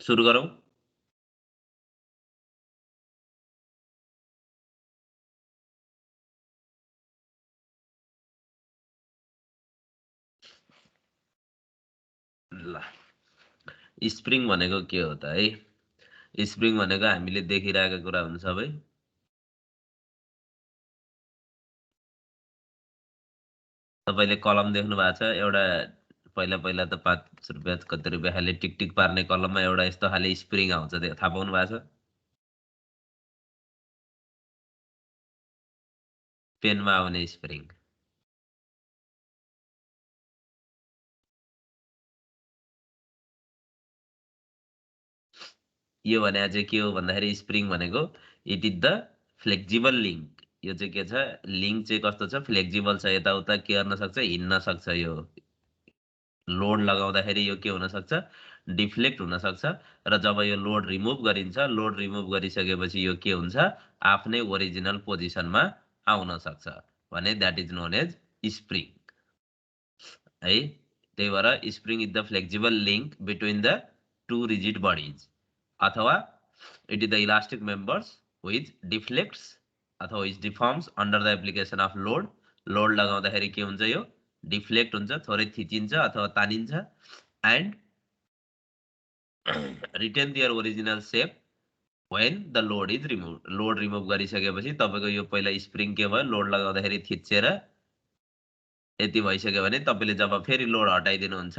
सुरु गरौँ। ल स्प्रिङ भनेको के हो त है? स्प्रिङ भनेको हामीले देखिरहेका कुरा हुन् सबै। तपाईले कलम देख्नु भएको छ एउटा पहिला पहिला त 5 रुपैयाँ कति रुपैयाँ खाले टिक टिक पार्ने कलममा एउटा यस्तो खाले स्प्रिङ आउँछ थाहा पाउनु भएको छ? पेनमा आउने स्प्रिङ। यो भने चाहिँ के हो भन्दाखेरि स्प्रिङ भनेको it is the flexible link. यो चाहिँ के छ लिङ्क चाहिँ कस्तो छ फ्लेक्सिबल छ यताउता के गर्न सक्छ हिँड्न सक्छ यो लोड लगाउँदाखेरि यो के हुन सक्छ डिफ्लेक्ट हुन सक्छ र जब यो लोड रिमुभ गरिन्छ लोड रिमुभ गरिसकेपछि यो के हुन्छ आफ्नै ओरिजिनल पोजिसनमा आउन सक्छ भने that is known as spring है। त्यही भएर spring is the flexible link between the two rigid bodies अथवा it is the elastic members which deflects अथवा which deforms under the application of load. Load लगाउँदाखेरि के हुन्छ यो डिफ्लेक्ट हुन्छ थोरै थिचिन्छ अथवा तानिन्छ and retain their original shape when the load is remove. Load remove गरिसकेपछि तपाईको यो पहिला स्प्रिङ के भयो लोड लगाउँदाखेरि थिचेर यति भइसक्यो भने तपाईले जब फेरि लोड हटाइदिनुहुन्छ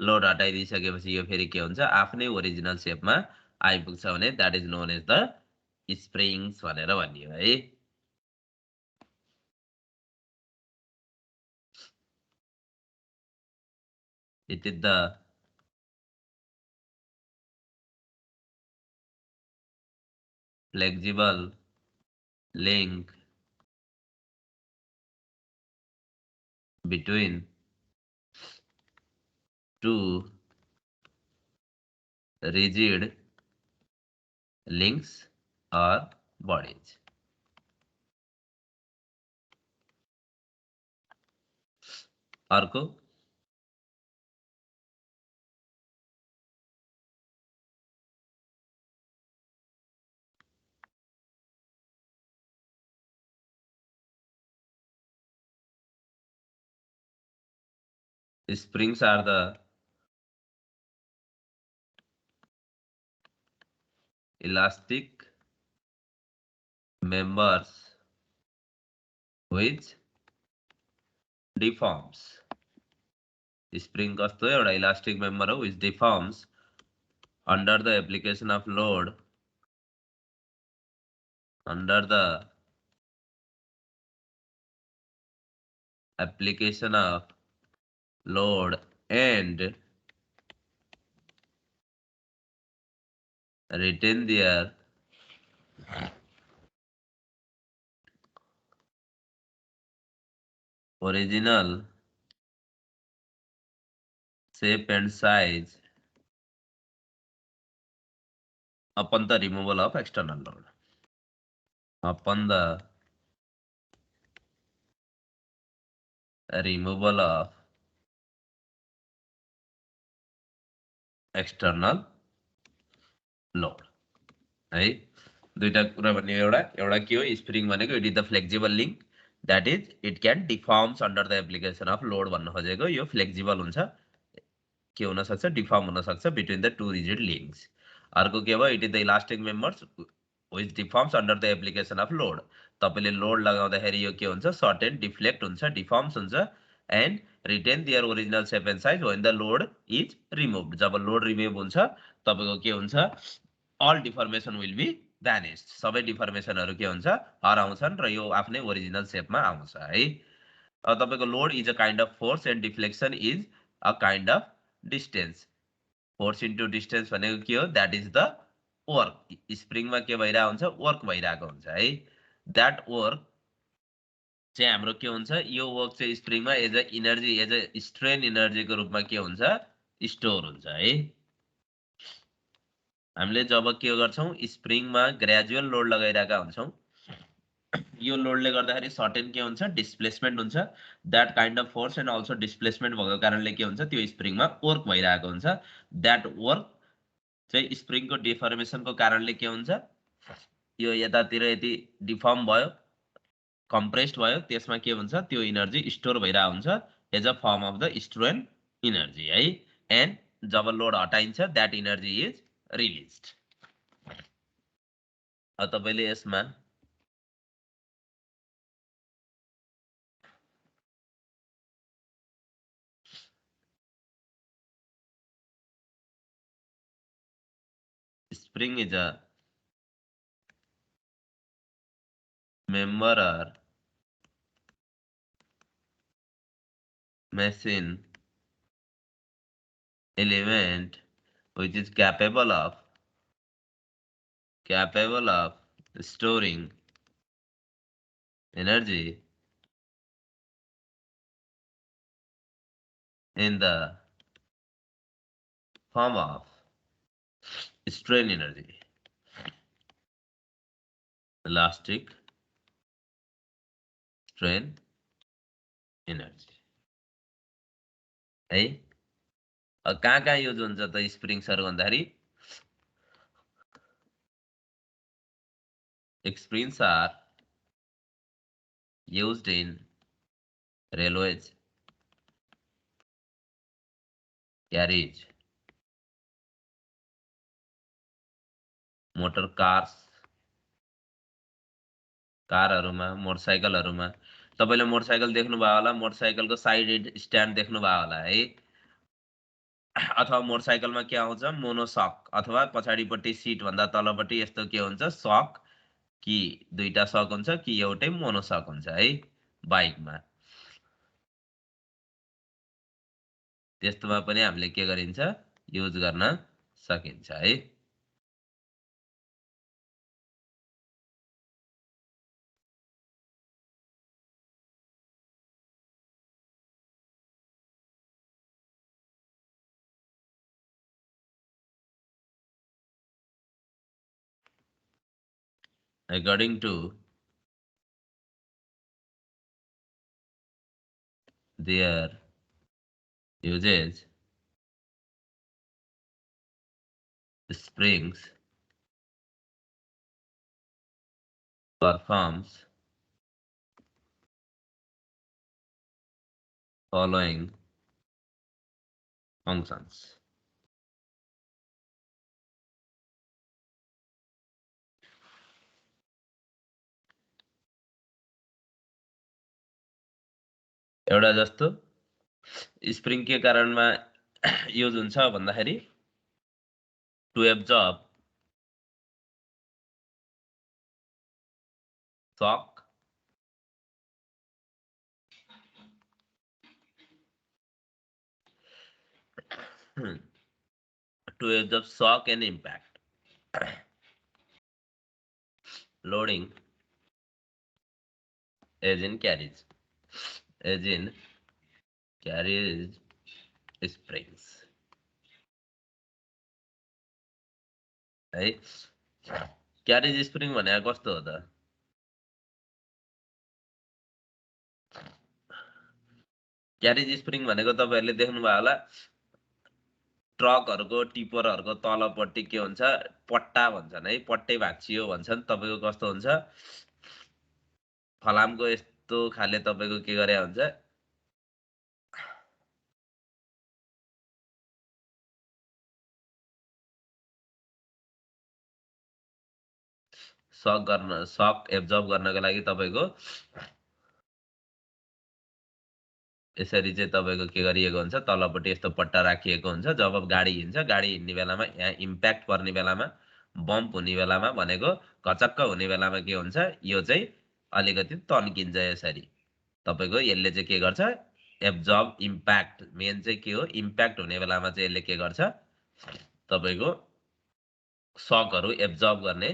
लोड हटाइदिसकेपछि यो फेरि के हुन्छ आफ्नै ओरिजिनल सेपमा आइपुग्छ भने that is known as the springs भनेर भनियो है। It is the flexible link between two rigid links or bodies। अर्को springs are the elastic members which deforms। Spring कस्तो एउटा इलास्टिक मेम्बर हो which deforms under the application of load under the application of load and retain their original shape and size upon the removal of external load। upon the removal of external load है। दुईटा कुरा भन्ने एउटा के हो spring भनेको it is the flexible link that is it can deforms under the application of load भन्न खोजेको यो फ्लेक्सिबल हुन्छ के हुन सक्छ डिफर्म हुन सक्छ between the two rigid links. अर्को के भयो it is the elastic members which deforms under the application of load. तपाईले लोड लगाउँदाखेरि यो के हुन्छ सर्टेन डिफ्लेक्ट हुन्छ डिफर्म्स हुन्छ and retain their original shape and size when the load is remove. जब लोड रिमुभ हुन्छ तपाईको के हुन्छ all deformation will be vanished। सबै डिफर्मेसनहरु के हुन्छ हराउँछन् र यो आफ्नै ओरिजिनल सेपमा आउँछ है। तपाईको load is a kind of force and deflection is a kind of distance. Force into distance भनेको के हो दैट इज द वर्क। स्प्रिङमा के भइरा हुन्छ वर्क भइराको हुन्छ है। दैट वर्क चाहिँ हाम्रो के हुन्छ यो वर्क चाहिँ स्प्रिङमा as a energy as a strain एनर्जीको रूपमा के हुन्छ स्टोर हुन्छ है। हामीले जब के गर्छौं स्प्रिङमा ग्रेजुअल लोड लगाइराका हुन्छौं यो लोडले गर्दाखेरि सर्टेन के हुन्छ डिस्प्लेसमेन्ट हुन्छ that kind of force and also displacement भएको कारणले के हुन्छ त्यो स्प्रिङमा वर्क भइराको हुन्छ दैट वर्क चाहिँ स्प्रिङको डिफर्मेसनको कारणले के हुन्छ, यो यतातिर यति डिफर्म भयो, कम्प्रेस्ड भयो, त्यसमा के हुन्छ, त्यो इनर्जी स्टोर भइरहेको हुन्छ as a form of the stored energy है। एन्ड जब लोड हटाइन्छ द्याट इनर्जी इज रिलिज्ड। तपाईँले यसमा spring is a member or machine element which is capable of storing energy in the form of strain energy, elastic strain energy है। कहाँ कहाँ use हुन्छ त स्प्रिङ्सहरू भन्दाखेरि, springs are used in railways, carriage, motor cars, कारहरुमा, मोटरसाइकलहरुमा। तपाईले motorcycle देख्नुभयो होला, मोटरसाइकलको side stand देख्नुभयो होला है। अथवा मोटरसाइकलमा के आउँछ, मोनोसक अथवा पछाडिपट्टि सिट भन्दा तलपट्टि यस्तो के हुन्छ, सक कि दुईटा सक हुन्छ कि एउटै मोनोसक हुन्छ है बाइकमा। त्यस्तोमा पनि हामीले के गरिन्छ, युज गर्न सकिन्छ है। According to their usage, springs performs following functions. एउटा जस्तो स्प्रिङ के कारणमा युज हुन्छ भन्दाखेरि, to absorb shock to absorb shock and impact. Loading as in carriage springs है। क्यारेज स्प्रिङ भनेको कस्तो हो त, क्यारेज स्प्रिङ भनेको तपाईहरुले देख्नुभयो होला, ट्रकहरुको टिपरहरुको तलपट्टि के हुन्छ, पट्टा भन्छन् है, पट्टै भाँचियो भन्छन्। तपाईको कस्तो हुन्छ, फलामको यस्तो खाले तपाईको के गरे हुन्छ, सक एब्जर्ब गर्नको लागि तपाईको यसरी चाहिँ तपाईको के गरिएको हुन्छ, तलपट्टि यस्तो पट्टा राखिएको हुन्छ। जब गाडी हिँड्छ, गाडी हिँड्ने बेलामा यहाँ इम्प्याक्ट पर्ने बेलामा, बम्प हुने बेलामा भनेको घचक्क हुने बेलामा के हुन्छ, यो चाहिँ अलिकति तन्किन्छ यसरी। तपाईको यसले चाहिँ के गर्छ, एब्जर्ब इम्प्याक्ट, मेन चाहिँ के हो, इम्प्याक्ट हुने बेलामा चाहिँ यसले के गर्छ, तपाईको सकहरु एब्जर्ब गर्ने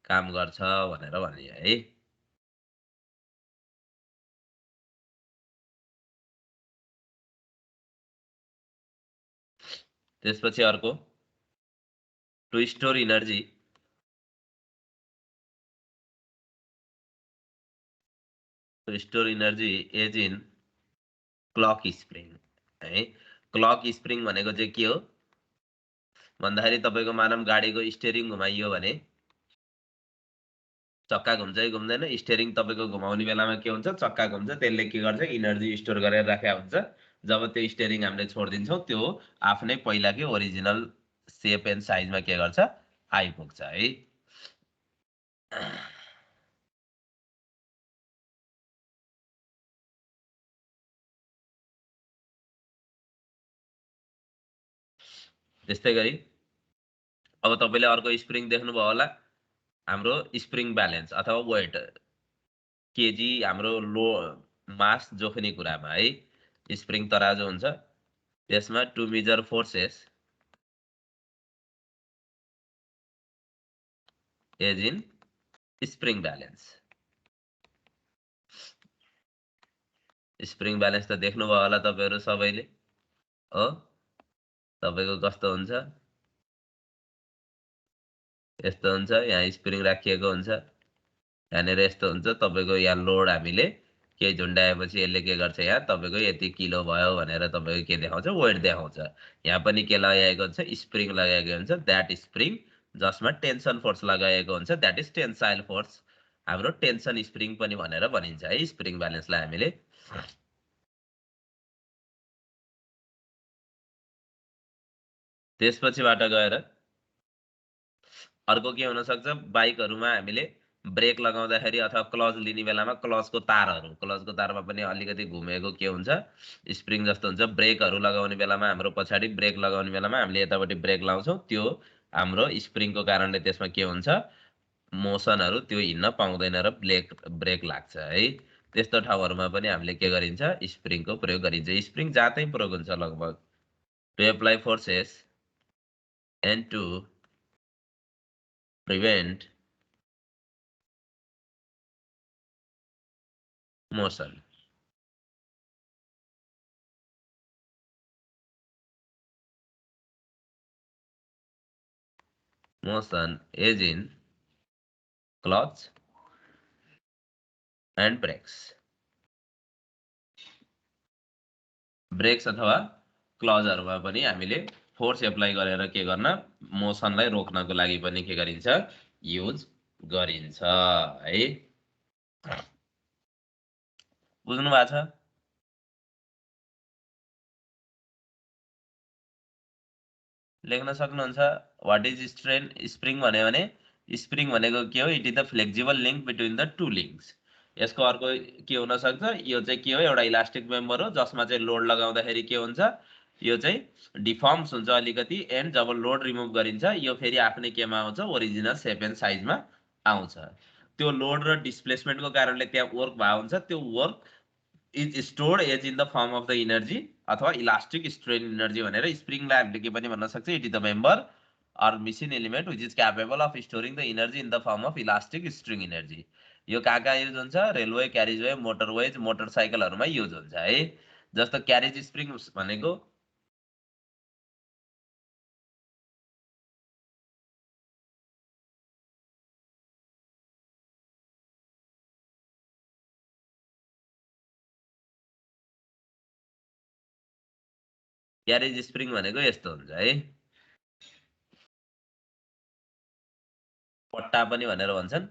काम गर्छ भनेर भनियो है। त्यसपछि अर्को, to store energy as in clock spring है। क्लक स्प्रिङ भनेको चाहिँ के हो भन्दाखेरि तपाईको मानम गाडीको स्टियरिङ घुमाइयो भने चक्का घुम्छ कि घुम्दैन? स्टियरिङ तपाईको घुमाउने बेलामा के हुन्छ? चक्का घुम्छ, त्यसले के गर्छ? इनर्जी स्टोर गरेर राखेको हुन्छ। जब त्यो स्टियरिङ हामीले छोडिदिन्छौँ त्यो आफ्नै पहिलाकै ओरिजिनल सेप एन्ड साइजमा के गर्छ? आइपुग्छ है। त्यस्तै गरी अब तपाईँले अर्को स्प्रिङ देख्नुभयो होला, हाम्रो स्प्रिङ ब्यालेन्स अथवा वेट केजी हाम्रो लो मास जोख्ने कुरामा है। स्प्रिङ तराजु हुन्छ, त्यसमा to measure forces as in spring balance. Spring balance त देख्नुभयो होला तपाईँहरू सबैले हो। तपाईँको कस्तो हुन्छ? यस्तो हुन्छ, यहाँ स्प्रिङ राखिएको हुन्छ, यहाँनिर यस्तो हुन्छ। तपाईँको यहाँ लोड हामीले केही झुन्डाएपछि यसले के गर्छ? यहाँ तपाईँको यति किलो भयो भनेर तपाईँको के देखाउँछ? वेट देखाउँछ। यहाँ पनि के लगाएको हुन्छ? स्प्रिङ लगाएको हुन्छ। द्याट स्प्रिङ जसमा टेन्सन फोर्स लगाएको हुन्छ, द्याट इज टेन्साइल फोर्स। हाम्रो टेन्सन स्प्रिङ पनि भनेर भनिन्छ है स्प्रिङ ब्यालेन्सलाई हामीले। त्यसपछिबाट गएर अर्को के हुनसक्छ? बाइकहरूमा हामीले ब्रेक लगाउँदाखेरि अथवा क्लच लिने बेलामा क्लचको तारमा पनि अलिकति घुमेको के हुन्छ? स्प्रिङ जस्तो हुन्छ। ब्रेकहरू लगाउने बेलामा हाम्रो पछाडि ब्रेक लगाउने बेलामा हामीले यतापट्टि ब्रेक लाउँछौँ, त्यो हाम्रो स्प्रिङको कारणले त्यसमा के हुन्छ? मोसनहरू त्यो हिँड्न पाउँदैन र ब्रेक लाग्छ है। त्यस्तो ठाउँहरूमा पनि हामीले के गरिन्छ? स्प्रिङको प्रयोग गरिन्छ। स्प्रिङ जातै प्रयोग हुन्छ लगभग to apply forces and to prevent motion. Motion is in clutch and brakes. Brakes अथवा क्लचहरूमा पनि हामीले फोर्स एप्लाई गरेर के गर्न? मोसनलाई रोक्नको लागि पनि के गरिन्छ? युज गरिन्छ है। बुझ्नु भएको छ? लेख्न सक्नुहुन्छ। व्हाट इज स्प्रिङ भन्यो भने स्प्रिङ भनेको के हो? It is the flexible link between the two links. यसको अर्को के हुन सक्छ? यो चाहिँ के हो? एउटा इलास्टिक मेम्बर हो जसमा चाहिँ लोड लगाउँदाखेरि के हुन्छ? यो चाहिँ डिफर्म्स हुन्छ अलिकति, एन्ड जब लोड रिमुभ गरिन्छ यो फेरि आफ्नै केमा आउँछ? ओरिजिनल सेप एन्ड साइजमा आउँछ। त्यो लोड र डिस्प्लेसमेन्टको कारणले त्यहाँ वर्क भएको हुन्छ। त्यो work is stored as in the form of the energy अथवा इलास्टिक स्ट्रेन इनर्जी भनेर स्प्रिङलाई हामीले के पनि भन्न सक्छ? It is the member or machine element which is capable of storing the energy in the form of elastic string energy. यो कहाँ युज हुन्छ? रेलवे, क्यारेजवे, मोटरवेज, मोटरसाइकलहरूमा युज हुन्छ है। जस्तो क्यारेज स्प्रिङ भनेको क्यारेज स्प्रिङ भनेको यस्तो हुन्छ है। पट्टा पनि भनेर भन्छन्।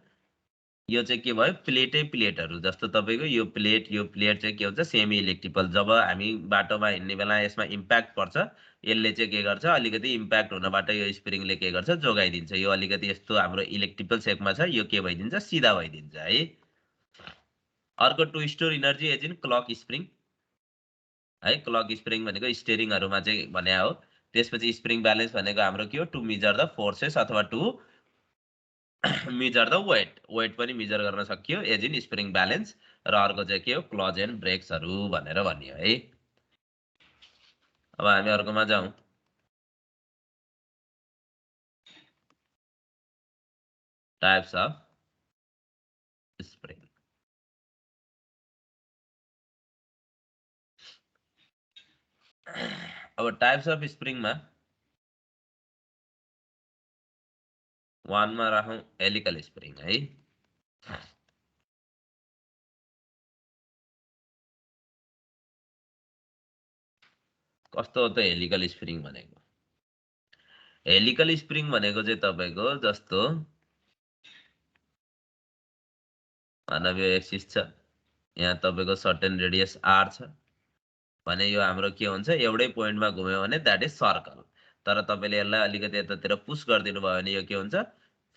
यो चाहिँ के भयो? प्लेटहरू जस्तो तपाईँको यो प्लेट चाहिँ के हुन्छ? Semi electrical. जब हामी बाटोमा हिँड्ने बेला यसमा इम्प्याक्ट पर्छ, यसले चाहिँ के गर्छ? अलिकति इम्प्याक्ट हुनबाट यो स्प्रिङले के गर्छ? जोगाइदिन्छ। यो अलिकति यस्तो हाम्रो इलेक्ट्रिकल सेपमा छ, यो के भइदिन्छ? सिधा भइदिन्छ है। अर्को to store energy as in clock spring है। क्लक स्प्रिङ भनेको स्टियरिङहरूमा चाहिँ भने हो। त्यसपछि स्प्रिङ ब्यालेन्स भनेको हाम्रो के हो? टु मेजर द फोर्सेस अथवा टु मेजर द वेट पनि मेजर गर्न सकियो एज इन स्प्रिङ ब्यालेन्स। र अर्को चाहिँ के हो? क्लच एन्ड ब्रेक्सहरू भनेर भनियो है। अब हामी अर्कोमा जाउँ। Types of spring. अब टाइप्स अफ स्प्रिङमा 1 मा राखौँ हेलिकल स्प्रिङ है। कस्तो हो त हेलिकल स्प्रिङ भनेको? हेलिकल स्प्रिङ भनेको चाहिँ तपाईको जस्तो मानवीय एक्सिस छ, यहाँ तपाईको सर्टेन रेडियस r छ भने यो हाम्रो के हुन्छ, एउटै पोइन्टमा घुम्यो भने द्याट इज सर्कल। तर तपाईले यसलाई अलिकति यतातिर पुश गरिदिनु भयो भने यो के हुन्छ,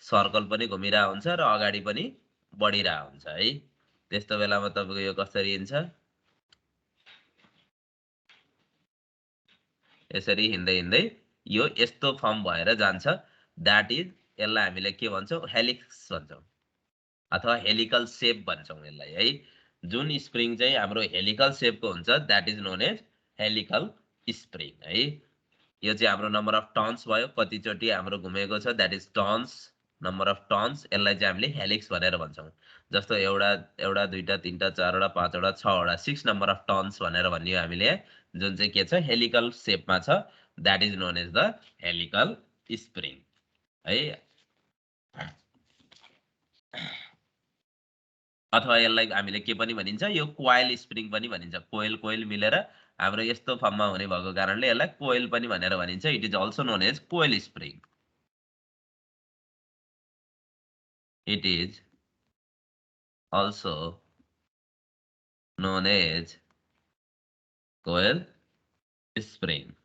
सर्कल पनि घुमिरहेको हुन्छ र अगाडि पनि बढिरहेको हुन्छ है। त्यस्तो बेलामा तपाईको यो कसरी हिँड्छ, यसरी हिँड्दै हिँड्दै यो यस्तो फर्म भएर जान्छ। द्याट इज यसलाई हामीले के भन्छौँ, हेलिक्स भन्छौँ अथवा हेलिकल सेप भन्छौँ यसलाई है। जुन स्प्रिङ चाहिँ हाम्रो हेलिकल सेपको हुन्छ that is known as helical spring है। यो चाहिँ हाम्रो नम्बर अफ टर्न्स भयो, कतिचोटि हाम्रो घुमेको छ that is turns, number of turns. यसलाई चाहिँ हामीले हेलिक्स भनेर भन्छौँ। जस्तो एउटा दुईटा तीनटा चारवटा पाँचवटा छवटा 6 नम्बर अफ टर्न्स भनेर भनियो हामीले, जुन चाहिँ के छ, हेलिकल सेपमा छ, that is known as the helical spring है। अथवा यसलाई हामीले के पनि भनिन्छ, यो कोइल स्प्रिङ पनि भनिन्छ। कोइल कोइल मिलेर हाम्रो यस्तो फर्ममा हुने भएको कारणले यसलाई कोइल पनि भनेर भनिन्छ। It is also known as coil spring. It is also known as coil spring.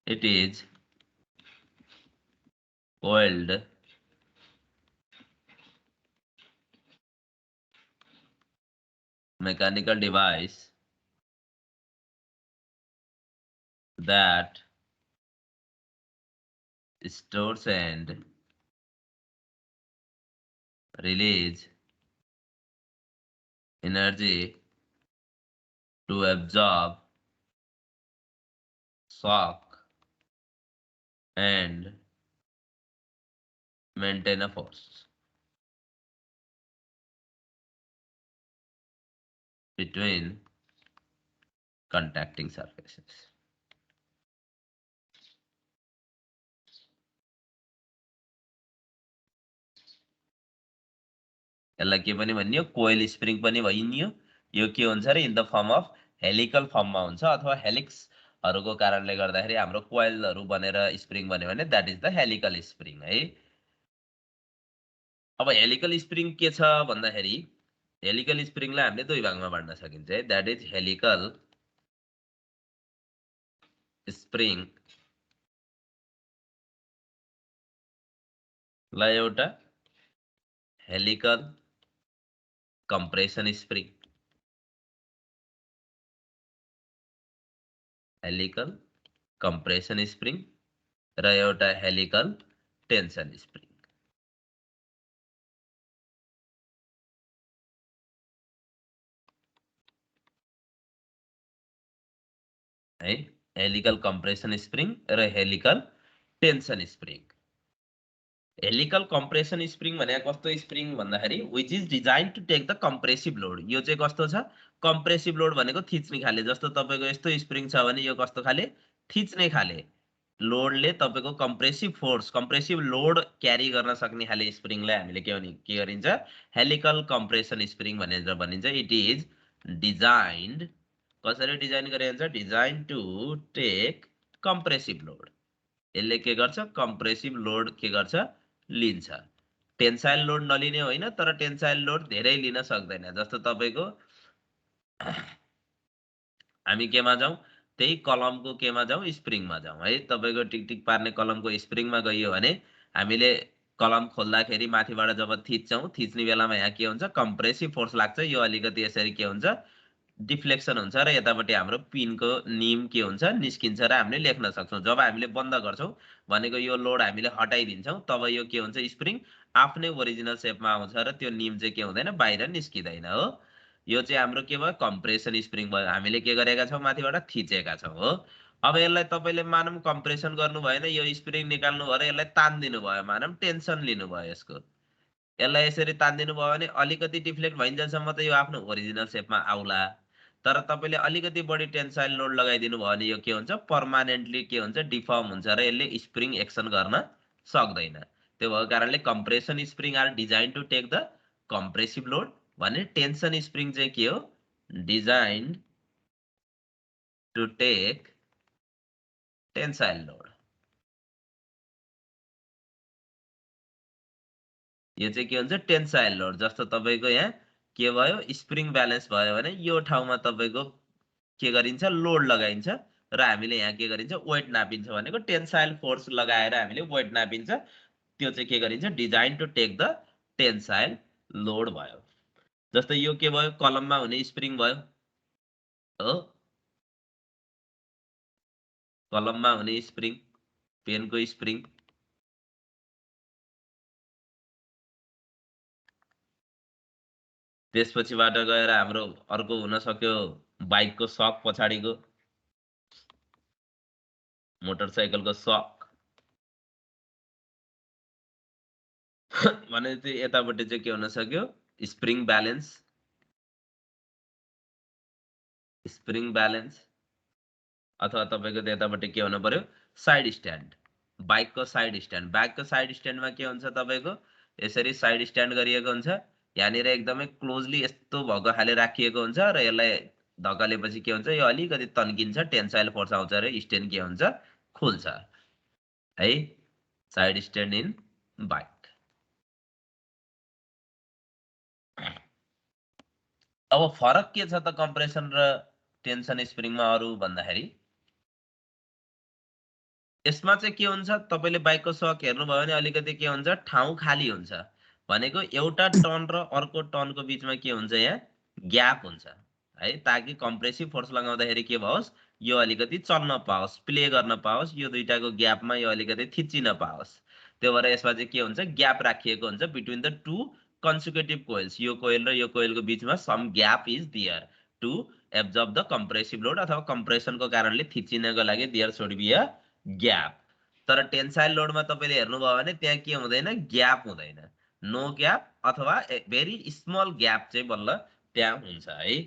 It is coiled mechanical device that stores and release energy to absorb shock and maintain a force between contacting surfaces. यसलाई के पनि भनियो, कोइल spring पनि भनियो। यो के हुन्छ रे, in the form of helical फर्ममा हुन्छ अथवा हेलिक्सहरूको कारणले गर्दाखेरि हाम्रो कोइलहरू बनेर स्प्रिङ बन्यो भने that is the helical spring है। अब हेलिकल स्प्रिङ के छ भन्दाखेरि, हेलिकल स्प्रिङलाई हामीले दुई भागमा बाँड्न सकिन्छ है। द्याट इज हेलिकल स्प्रिङ लाई एउटा helical compression spring, helical compression spring र एउटा हेलिकल टेन्सन स्प्रिङ है। हेलिकल कम्प्रेसन स्प्रिङ र helical tension spring. Helical compression spring भनेको कस्तो स्प्रिङ भन्दाखेरि, which is design to take the compressive load. यो चाहिँ कस्तो छ, कम्प्रेसिभ लोड भनेको थिच्ने खाले। जस्तो तपाईँको यस्तो स्प्रिङ छ भने यो कस्तो खाले, थिच्ने खाले लोडले तपाईँको कम्प्रेसिभ फोर्स, कम्प्रेसिभ लोड क्यारी गर्न सक्ने खाले स्प्रिङलाई हामीले के गरिन्छ, हेलिकल कम्प्रेसन स्प्रिङ भनेर भनिन्छ। इट इज डिजाइन्ड, कसरी डिजाइन गरेको हुन्छ, design to take compressive load. यसले के गर्छ, कम्प्रेसिभ लोड के गर्छ, लिन्छ। टेन्साइल लोड नलिने होइन, तर टेन्साइल लोड धेरै लिन सक्दैन। जस्तो तपाईँको हामी केमा जाउँ, त्यही कलमको केमा जाउँ, स्प्रिङमा जाउँ है। तपाईँको टिक पार्ने कलमको स्प्रिङमा गइयो भने हामीले कलम खोल्दाखेरि माथिबाट जब थिच्छौँ, थिच्ने बेलामा यहाँ के हुन्छ, कम्प्रेसिभ फोर्स लाग्छ। यो अलिकति यसरी के हुन्छ, डिफ्लेक्सन हुन्छ र यतापट्टि हाम्रो पिनको निम के हुन्छ, निस्किन्छ र हामीले लेख्न सक्छौँ। जब हामीले बन्द गर्छौँ भनेको यो लोड हामीले हटाइदिन्छौँ, तब यो के हुन्छ, स्प्रिङ आफ्नै ओरिजिनल सेपमा आउँछ र त्यो निम चाहिँ के हुँदैन, बाहिर निस्किँदैन हो। यो चाहिँ हाम्रो के भयो, कम्प्रेसन स्प्रिङ भयो। हामीले के गरेका छौँ, माथिबाट थिचेका छौँ हो। अब यसलाई तपाईँले मानौँ कम्प्रेसन गर्नु भएन, यो स्प्रिङ निकाल्नु भयो र यसलाई तान्दिनु भयो, मानौँ टेन्सन लिनुभयो यसको। यसलाई यसरी तान्दिनु भयो भने अलिकति डिफ्लेक्ट भइन्जेलसम्म त यो आफ्नो ओरिजिनल सेपमा आउला। तर तपाईँले अलिकति बढी टेन्साइल लोड लगाइदिनु भयो भने यो के हुन्छ, पर्मानेन्टली के हुन्छ, डिफर्म हुन्छ र यसले स्प्रिङ एक्सन गर्न सक्दैन। त्यो भएको कारणले compression spring are design to take the compressive load भने टेन्सन स्प्रिङ चाहिँ के हो, design to take tensile load. यो चाहिँ के हुन्छ टेन्साइल लोड। जस्तो तपाईको यहाँ के भयो स्प्रिङ ब्यालेन्स भयो भने यो ठाउँमा तपाईको के गरिन्छ लोड लगाइन्छ र हामीले यहाँ के गरिन्छ वेट नापिन्छ भनेको टेन्साइल फोर्स लगाएर हामीले वेट नापिन्छ। त्यो चाहिँ के गरिन्छ design to take the tensile load भयो। जस्तै यो के भयो कलममा हुने स्प्रिङ भयो हो, कलममा हुने स्प्रिङ, पेनको स्प्रिङ। त्यसपछिबाट गएर हाम्रो अर्को हुन सक्यो बाइकको सक, पछाडिको मोटरसाइकलको सक। भने चाहिँ यतापट्टि चाहिँ के हुन सक्यो स्प्रिङ ब्यालेन्स, स्प्रिङ ब्यालेन्स। अथवा तपाईको यतापट्टि के हुन पर्यो साइड स्ट्यान्ड, बाइकको साइड स्ट्यान्ड। बाइकको साइड स्ट्यान्डमा के हुन्छ तपाईको यसरी साइड स्ट्यान्ड गरिएको हुन्छ, यहाँनिर एकदमै क्लोजली यस्तो भएको खाले राखिएको हुन्छ र यसलाई धकालेपछि के हुन्छ यो अलिकति तन्किन्छ, टेन्साइल फोर्स आउँछ र स्ट्यान्ड के हुन्छ खुल्छ है। Side stand in bike. अब फरक के छ त कम्प्रेसन र टेन्सन स्प्रिङमा अरु भन्दाखेरि यसमा चाहिँ के हुन्छ तपाईले बाइकको सक हेर्नुभयो भने अलिकति के हुन्छ ठाउँ खाली हुन्छ भनेको एउटा टर्न र अर्को टर्नको बीचमा के हुन्छ यहाँ ग्याप हुन्छ है, ताकि कम्प्रेसिभ फोर्स लगाउँदाखेरि के भओस् यो अलिकति चल्न पाओस्, प्ले गर्न पाओस्, यो दुईटाको ग्यापमा यो अलिकति थिचिन पाओस्। त्यो भएर यसमा चाहिँ के हुन्छ ग्याप राखिएको हुन्छ between the two consecutive coils. यो कोइल र यो कोइलको बीचमा some gap is there to absorb the compressive load अथवा कम्प्रेसनको कारणले थिचिनको लागि there should be a gap. तर टेन्साइल लोडमा तपाईले हेर्नुभयो भने त्यहाँ के हुँदैन ग्याप हुँदैन, नो ग्याप अथवा भेरी स्मल ग्याप चाहिँ बल्ल त्यहाँ हुन्छ है।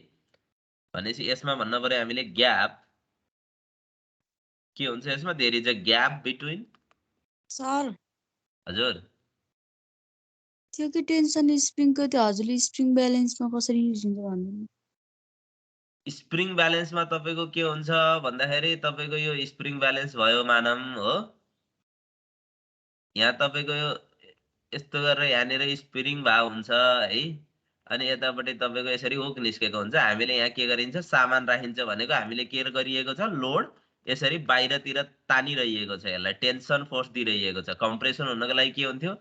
भनेपछि यसमा भन्न पर्यो हामीले ग्याप के हुन्छ यसमा there is a gap between. Sir हजुर त्यो कि टेन्सन स्प्रिङको त्यो हजुरले स्प्रिङ ब्यालेन्समा कसरी युज हुन्छ भन्नु। स्प्रिङ ब्यालेन्समा तपाईको के हुन्छ भन्दाखेरि तपाईको यो स्प्रिङ ब्यालेन्स भयो मानम हो, यहाँ तपाईको यो यस्तो गरेर यहाँनिर स्प्रिङ भाग हुन्छ है, अनि यतापट्टि तपाईको यसरी हुक निस्केको हुन्छ। हामीले यहाँ के गरिन्छ सामान राखिन्छ भनेको हामीले के गरिएको छ लोड यसरी बाहिरतिर तानिरहेको छ, यसलाई टेन्सन फोर्स दिइरहेको छ। कम्प्रेसन हुनको लागि के हुन्थ्यो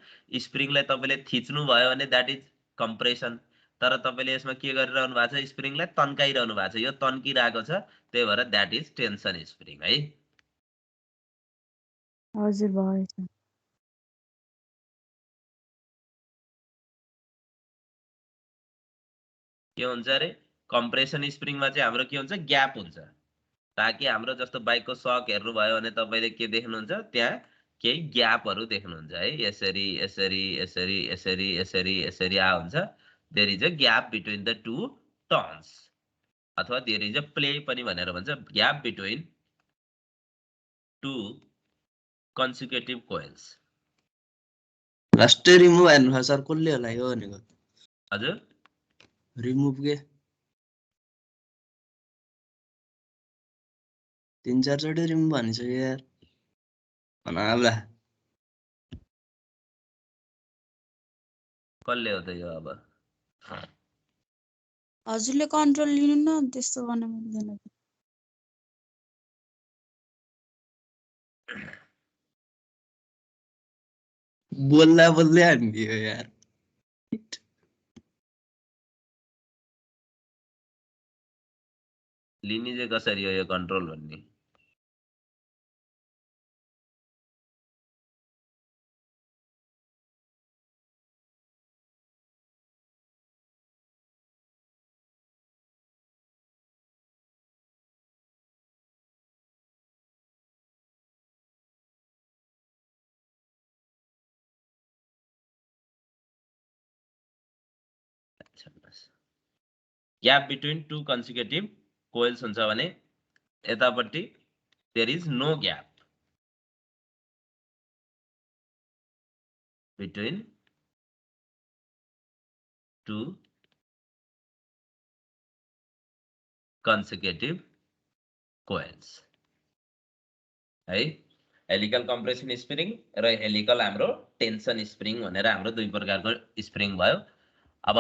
स्प्रिङलाई तपाईले थिच्नु भयो भने द्याट इज कम्प्रेसन, तर तपाईले यसमा के गरिरहनु भएको छ स्प्रिङलाई तन्काइरहनु भएको छ, यो तन्किरहेको छ, त्यही भएर द्याट इज टेन्सन स्प्रिङ है। हजुर भएछ। के हुन्छ अरे कम्प्रेसन स्प्रिङमा चाहिँ हाम्रो के हुन्छ ग्याप हुन्छ, ताकि हाम्रो जस्तो बाइकको सक हेर्नुभयो भने तपाईले के देख्नुहुन्छ त्यहाँ केही ग्यापहरू देख्नुहुन्छ है, यसरी यसरी यसरी यसरी यसरी यसरी आ हुन्छ। There is a gap between the two turns अथवा देयर इज अ प्ले पनि भनेर भन्छ, gap between two consecutive coils. Last remove हेर्नु सर कसले होला यो भनेको हजुर रिमुभ के 3-4 चोटि रिमुभ भनिसक्यो यार भनाला। कसले हो त यो अब हजुरले कन्ट्रोल लिनु न, त्यस्तो गर्न मिल्दैन। बोल्दा बोल्दै हानिदियो यार। लिने चाहिँ कसरी हो यो कन्ट्रोल भन्ने। Gap between two consecutive coils हुन्छ भने यतापट्टि there is no gap between two consecutive coils है हेलिकल कम्प्रेसन स्प्रिङ र हेलिकल हाम्रो टेन्सन स्प्रिङ भनेर हाम्रो दुई प्रकारको स्प्रिङ भयो अब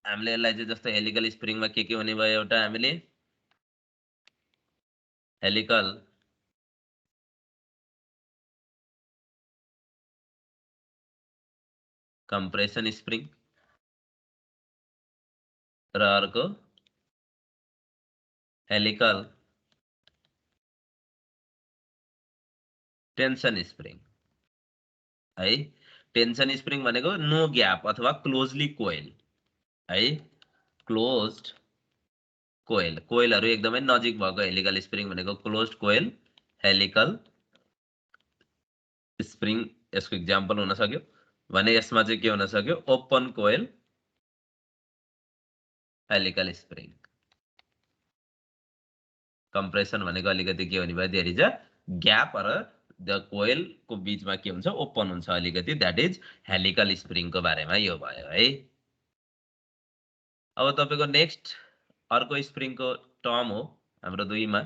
हामीले यसलाई चाहिँ जस्तो हेलिकल स्प्रिङमा के हुने भयो एउटा हामीले हेलिकल कम्प्रेसन स्प्रिङ र अर्को हेलिकल टेन्सन स्प्रिङ है टेन्सन स्प्रिङ भनेको नो ग्याप अथवा क्लोजली कोइल है क्लोज्ड कोइल कोइलहरु एकदमै नजिक भएको हेलिकल स्प्रिङ भनेको क्लोज्ड कोइल हेलिकल स्प्रिङ यसको एक्जाम्पल हुन सक्यो भने यसमा चाहिँ के हुन सक्यो ओपन कोइल हेलिकल स्प्रिङ कम्प्रेसन भनेको अलिकति के हुने भयो देयर इज अ ग्याप र द कोइल को बीचमा के हुन्छ ओपन हुन्छ अलिकति दैट इज हेलिकल स्प्रिङ को बारेमा यो भयो है अब तपाईको नेक्स्ट अर्को स्प्रिङ को टर्म हो हाम्रो दुईमा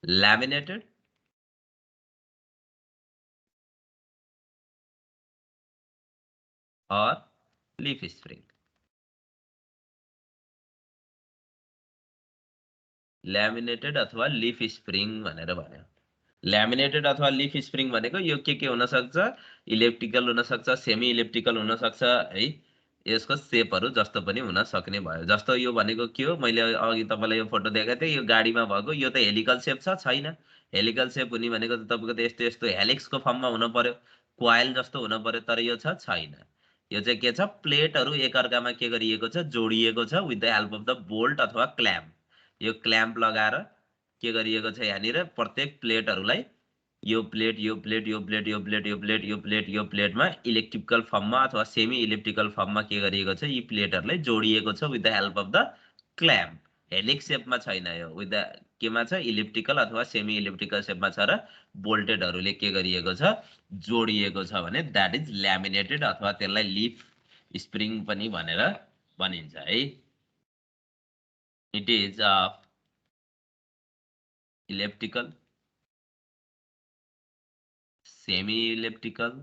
laminated or leaf spring laminated अथवा लीफ स्प्रिङ भनेर भन्यो ल्यामिनेटेड अथवा लीफ स्प्रिङ भनेको यो के हुन सक्छ इलेक्ट्रिकल हुन सक्छ सेमी इलेक्ट्रिकल हुन सक्छ है यसको शेपहरु जस्तो पनि हुन सक्ने भयो जस्तो यो भनेको के हो मैले अघि तपाईलाई यो फोटो देखाएको थिए यो गाडीमा भएको यो त हेलिकल शेप छ छैन हेलिकल शेप हुने भनेको त तपाईको त यस्तो यस्तो हेलिक्सको फर्ममा हुन पर्यो कोइल जस्तो हुन पर्यो तर यो छ छैन यो चाहिँ के छ प्लेटहरु एकअर्कामा के गरिएको छ जोडिएको छ with the help of the bolt अथवा क्ल्याम्प यो क्ल्याम्प लगाएर के गरिएको छ यहाँनिर प्रत्येक प्लेटहरुलाई यो प्लेट यो प्लेट यो प्लेट यो प्लेट यो प्लेट यो प्लेट यो प्लेटमा इलेक्ट्रिकल फर्ममा अथवा सेमी इलेक्ट्रिकल फर्ममा के गरिएको छ यी प्लेटहरुलाई जोडिएको छ with the help of the clamp helix शेपमा छैन यो विथ द केमा छ इलेक्ट्रिकल अथवा सेमी इलेक्ट्रिकल शेपमा छ र बोल्टेडहरुले के गरिएको छ जोडिएको छ भने दैट इज ल्यामिनेटेड अथवा त्यसलाई लीफ स्प्रिङ पनि भनेर भनिन्छ है it is of elliptical semi elliptical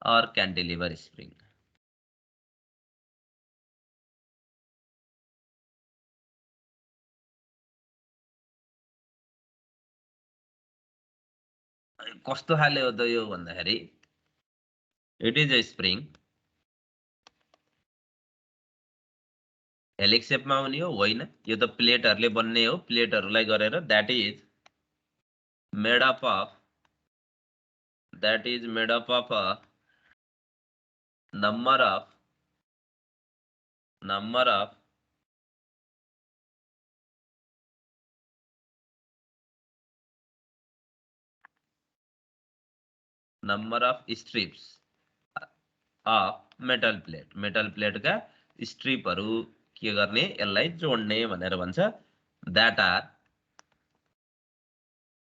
or cantilever spring कस्तो खाले हो त यो भन्दाखेरि it is a spring helix शेपमा हुने हो होइन यो त प्लेटहरुले बन्ने हो प्लेटहरुलाई गरेर that is made up of a number of strips of metal plate का स्ट्रिपहरु के गर्ने यसलाई जोड्ने भनेर भन्छ that are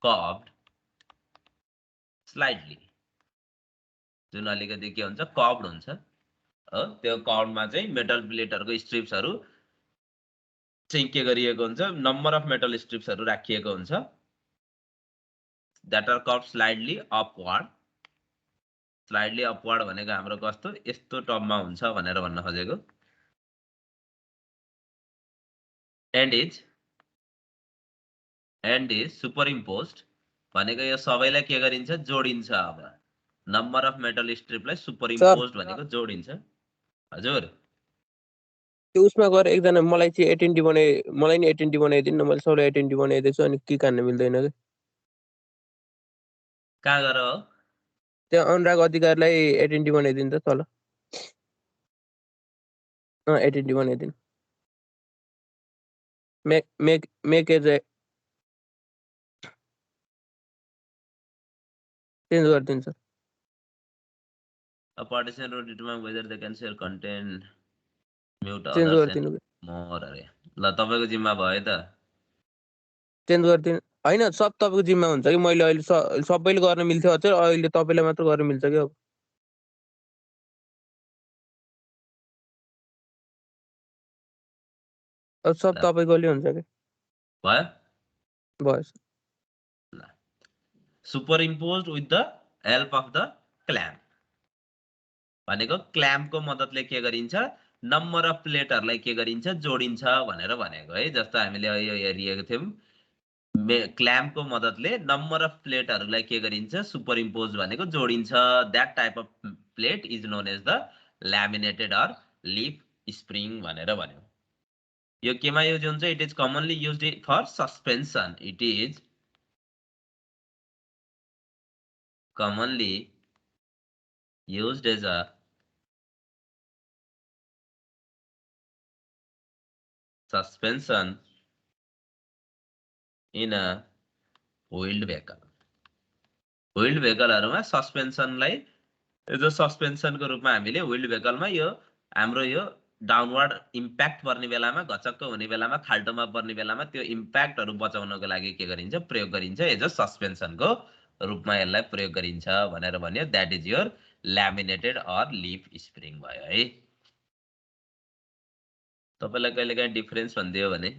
curved slightly जुन अलिकति के हुन्छ कर्भड हुन्छ हो त्यो कर्भडमा चाहिँ मेटल प्लेटहरुको स्ट्रिप्सहरु चाहिँ के गरिएको हुन्छ नम्बर अफ मेटल स्ट्रिप्सहरु राखिएको हुन्छ that are curved slightly upward भनेको हाम्रो कस्तो यस्तो टर्ममा हुन्छ भनेर भन्न खोजेको and is superimposed भनेको यो सबैलाई के गरिन्छ जोडिन्छ अब नम्बर अफ मेटल स्ट्रिपलाई सुपरइम्पोज्ड भनेको जोडिन्छ हजुर त्यो उसमा गएर एकजना मलाई चाहिँ एटेन्डी मलाई नि एटेन्डी बनाइदिनु न मैले सबैलाई एटेन्डी बनाइदिएको छु अनि के कान्न मिल्दैन के कहाँ गएर हो त्यहाँ अनुराग अधिकारीलाई एटेन्डी बनाइदिनु त तल एटेन्डी बनाइदिनु मेक एज चेन्ज गरिदिनु sir A partition will determine whether they can share content, mute change others गरिदिनु and more अरे ल तपाईको जिम्मा भयो त चेन्ज गरिदिनु हैन सब तपाईको जिम्मा हुन्छ कि मैले अहिले सबैले गर्न मिल्थ्यो अझै अहिले तपाईलाई मात्र गर्न मिल्छ कि अब अब सब तपाईकोले हुन्छ के भयो भयो sir. Superimposed with the help of the clamp भनेको क्ल्याम्पको मद्दतले के गरिन्छ नम्बर अफ प्लेटहरूलाई के गरिन्छ जोडिन्छ भनेर भनेको है। जस्तो हामीले यो हेरिएको थियौँ क्ल्याम्पको मद्दतले नम्बर अफ प्लेटहरूलाई के गरिन्छ सुपरइम्पोज भनेको जोडिन्छ। That type of plate is known as the laminated or leaf spring भनेर भन्यो। यो केमा युज हुन्छ it is commonly used for suspension it is commonly used as a suspension in a wheeled vehicle. wheeled vehicle सस्पेन्सनलाई जो सस्पेन्सनको रूपमा हामीले wheeled vehicle यो हाम्रो यो डाउनवर्ड इम्प्याक्ट पर्ने बेलामा घचक्क हुने बेलामा खाल्टोमा पर्ने बेलामा त्यो इम्प्याक्टहरू बचाउनको लागि के गरिन्छ प्रयोग गरिन्छ एज अ सस्पेन्सनको रूपमा यसलाई प्रयोग गरिन्छ भनेर भन्यो। That is your laminated or leaf spring भयो है। तपाईलाई कहिलेकाहीँ डिफरेन्स भनिदियो भने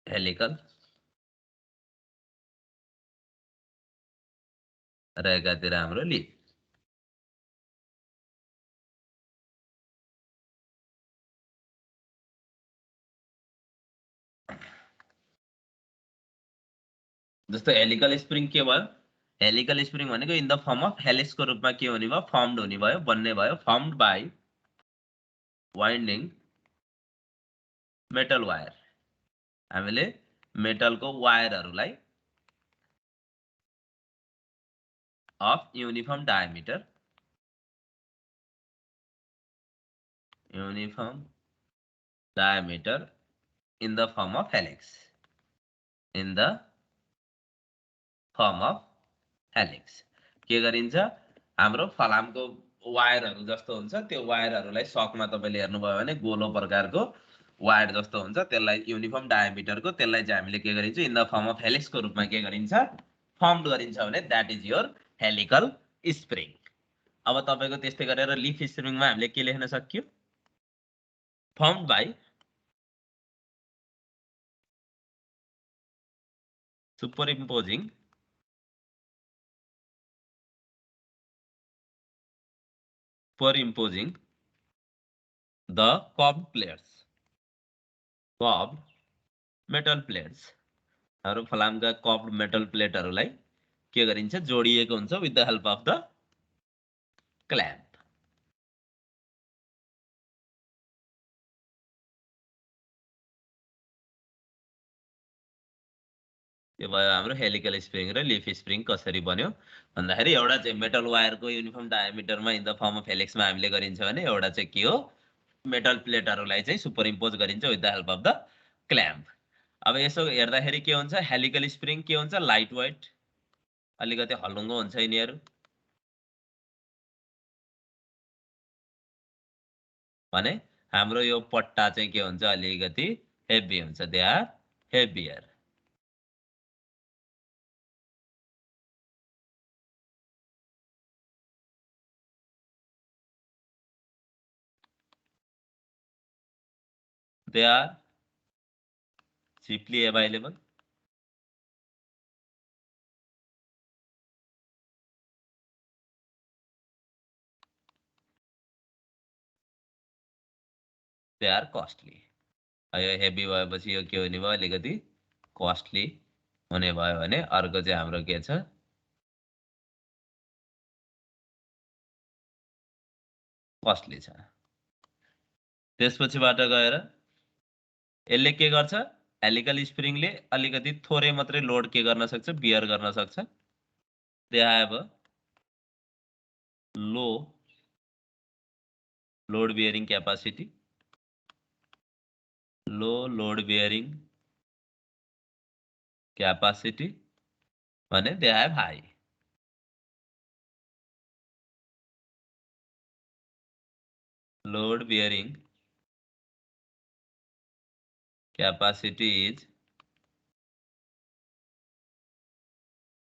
हेलिकल र एकातिर हाम्रो लिफ। जस्तो हेलिकल स्प्रिङ के भयो हेलिकल स्प्रिङ भनेको इन द फर्म अफ हेलिक्सको रूपमा के हुने भयो फर्मड हुने भयो बन्ने भयो formed by winding metal wire. हामीले मेटलको वायरहरूलाई of uniform diameter in the form of helix in the form of helix के गरिन्छ हाम्रो फलामको वायरहरू जस्तो हुन्छ त्यो वायरहरूलाई सकमा तपाईले हेर्नुभयो भने गोलो प्रकारको वायर जस्तो हुन्छ त्यसलाई युनिफर्म डायमिटरको त्यसलाई चाहिँ हामीले के गरिन्छ इन द फर्म अफ हेलिक्सको रूपमा के गरिन्छ फर्मड गरिन्छ भने that is your helical spring. अब तपाईको त्यस्तै गरेर लिफ स्प्रिङमा हामीले के लेख्न सक्यो formed by superimposing the curved metal plates हाम्रो फलामका कर्ब्ड मेटल प्लेटहरूलाई के गरिन्छ जोडिएको हुन्छ with the help of the clamp. यो भयो हाम्रो हेलिकल स्प्रिङ र लिफ स्प्रिङ कसरी बन्यो भन्दाखेरि एउटा चाहिँ मेटल वायरको युनिफर्म डायमिटरमा इन द फर्म अफ हेलिक्समा हामीले गरिन्छ भने एउटा चाहिँ के हो मेटल प्लेटहरूलाई चाहिँ सुपरइम्पोज गरिन्छ with the help of the clamp. अब यसो हेर्दाखेरि के हुन्छ हेलिकल स्प्रिङ के हुन्छ लाइट वेट अलिकति हलुङ्गो हुन्छ यिनीहरू भने हाम्रो यो पट्टा चाहिँ के हुन्छ अलिकति हेभी हुन्छ they are heavier. They are cheaply available. They are costly. यो हेभी भएपछि यो के हुने भयो अलिकति कस्टली हुने भयो भने अर्को चाहिँ हाम्रो के छ कस्टली छ। त्यसपछिबाट गएर यसले के गर्छ हेलिकल स्प्रिङले अलिकति थोरै मात्रै लोड के गर्न सक्छ बियर गर्न सक्छ। They have a low load bearing capacity भने they have high load bearing capacity is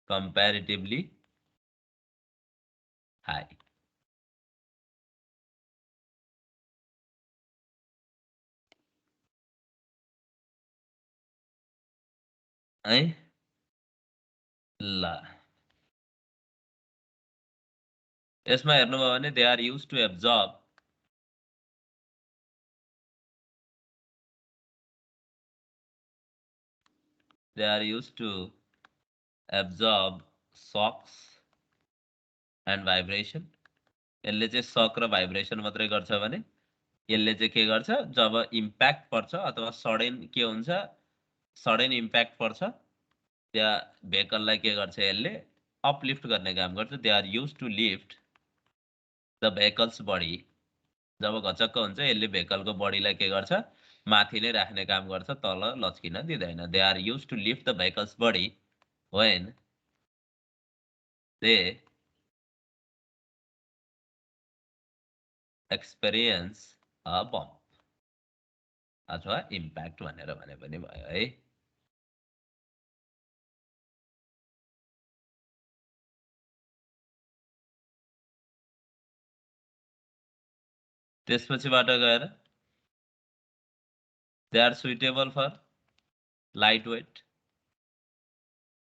comparatively high. है ल यसमा हेर्नुभयो भने they are used to absorb shocks and vibration. यसले चाहिँ शक र भाइब्रेसन मात्रै गर्छ भने यसले चाहिँ के गर्छ जब इम्प्याक्ट पर्छ अथवा सडन के हुन्छ सडन इम्प्याक्ट पर्छ त्यहाँ भेहिकललाई के गर्छ यसले अपलिफ्ट गर्ने काम गर्छ. They are use to lift the vehicles body. जब घचक्क हुन्छ यसले भेहिकलको बडीलाई के गर्छ माथि नै राख्ने काम गर्छ, तल लच्किन दिँदैन. They are use to lift the vehicles body when they experience a bump अथवा इम्प्याक्ट भनेर भने पनि भयो है. त्यसपछिबाट गएर they are suitable for light weight.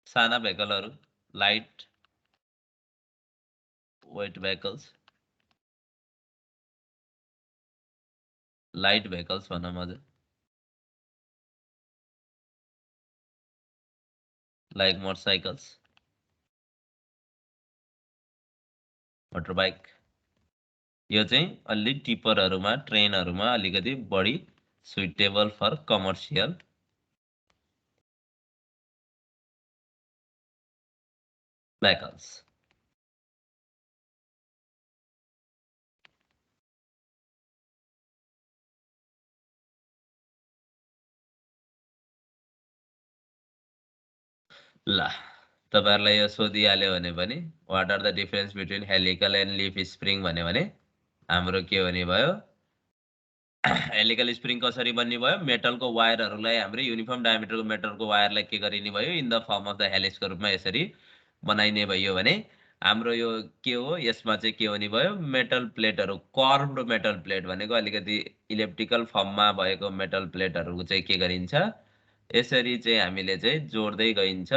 साना भेहिकलहरू light weight vehicles light vehicles भनौँ अझ लाइक मोटरसाइकल्स मोटरबाइक. यो चाहिँ अलि टिपरहरूमा ट्रेनहरूमा अलिकति बढी सुइटेबल फर कमर्सियल भेहिकल्स. ल तपाईहरुलाई यो सोधिहाल्यो भने पनि what are the difference between helical and leaf spring भन्यो भने हाम्रो के हुने भयो हेलिकल स्प्रिङ कसरी बन्ने भयो मेटलको वायरहरूलाई हाम्रो युनिफर्म डायमिटरको मेटलको वायरलाई के गरिने भयो in the form of the हेलिक्सको रूपमा यसरी बनाइने भयो भने हाम्रो यो के हो यसमा चाहिँ के हुने भयो मेटल प्लेटहरू कर्भड मेटल प्लेट भनेको अलिकति इलिप्टिकल फर्ममा भएको मेटल प्लेटहरू चाहिँ के गरिन्छ यसरी चाहिँ हामीले चाहिँ जोड्दै गइन्छ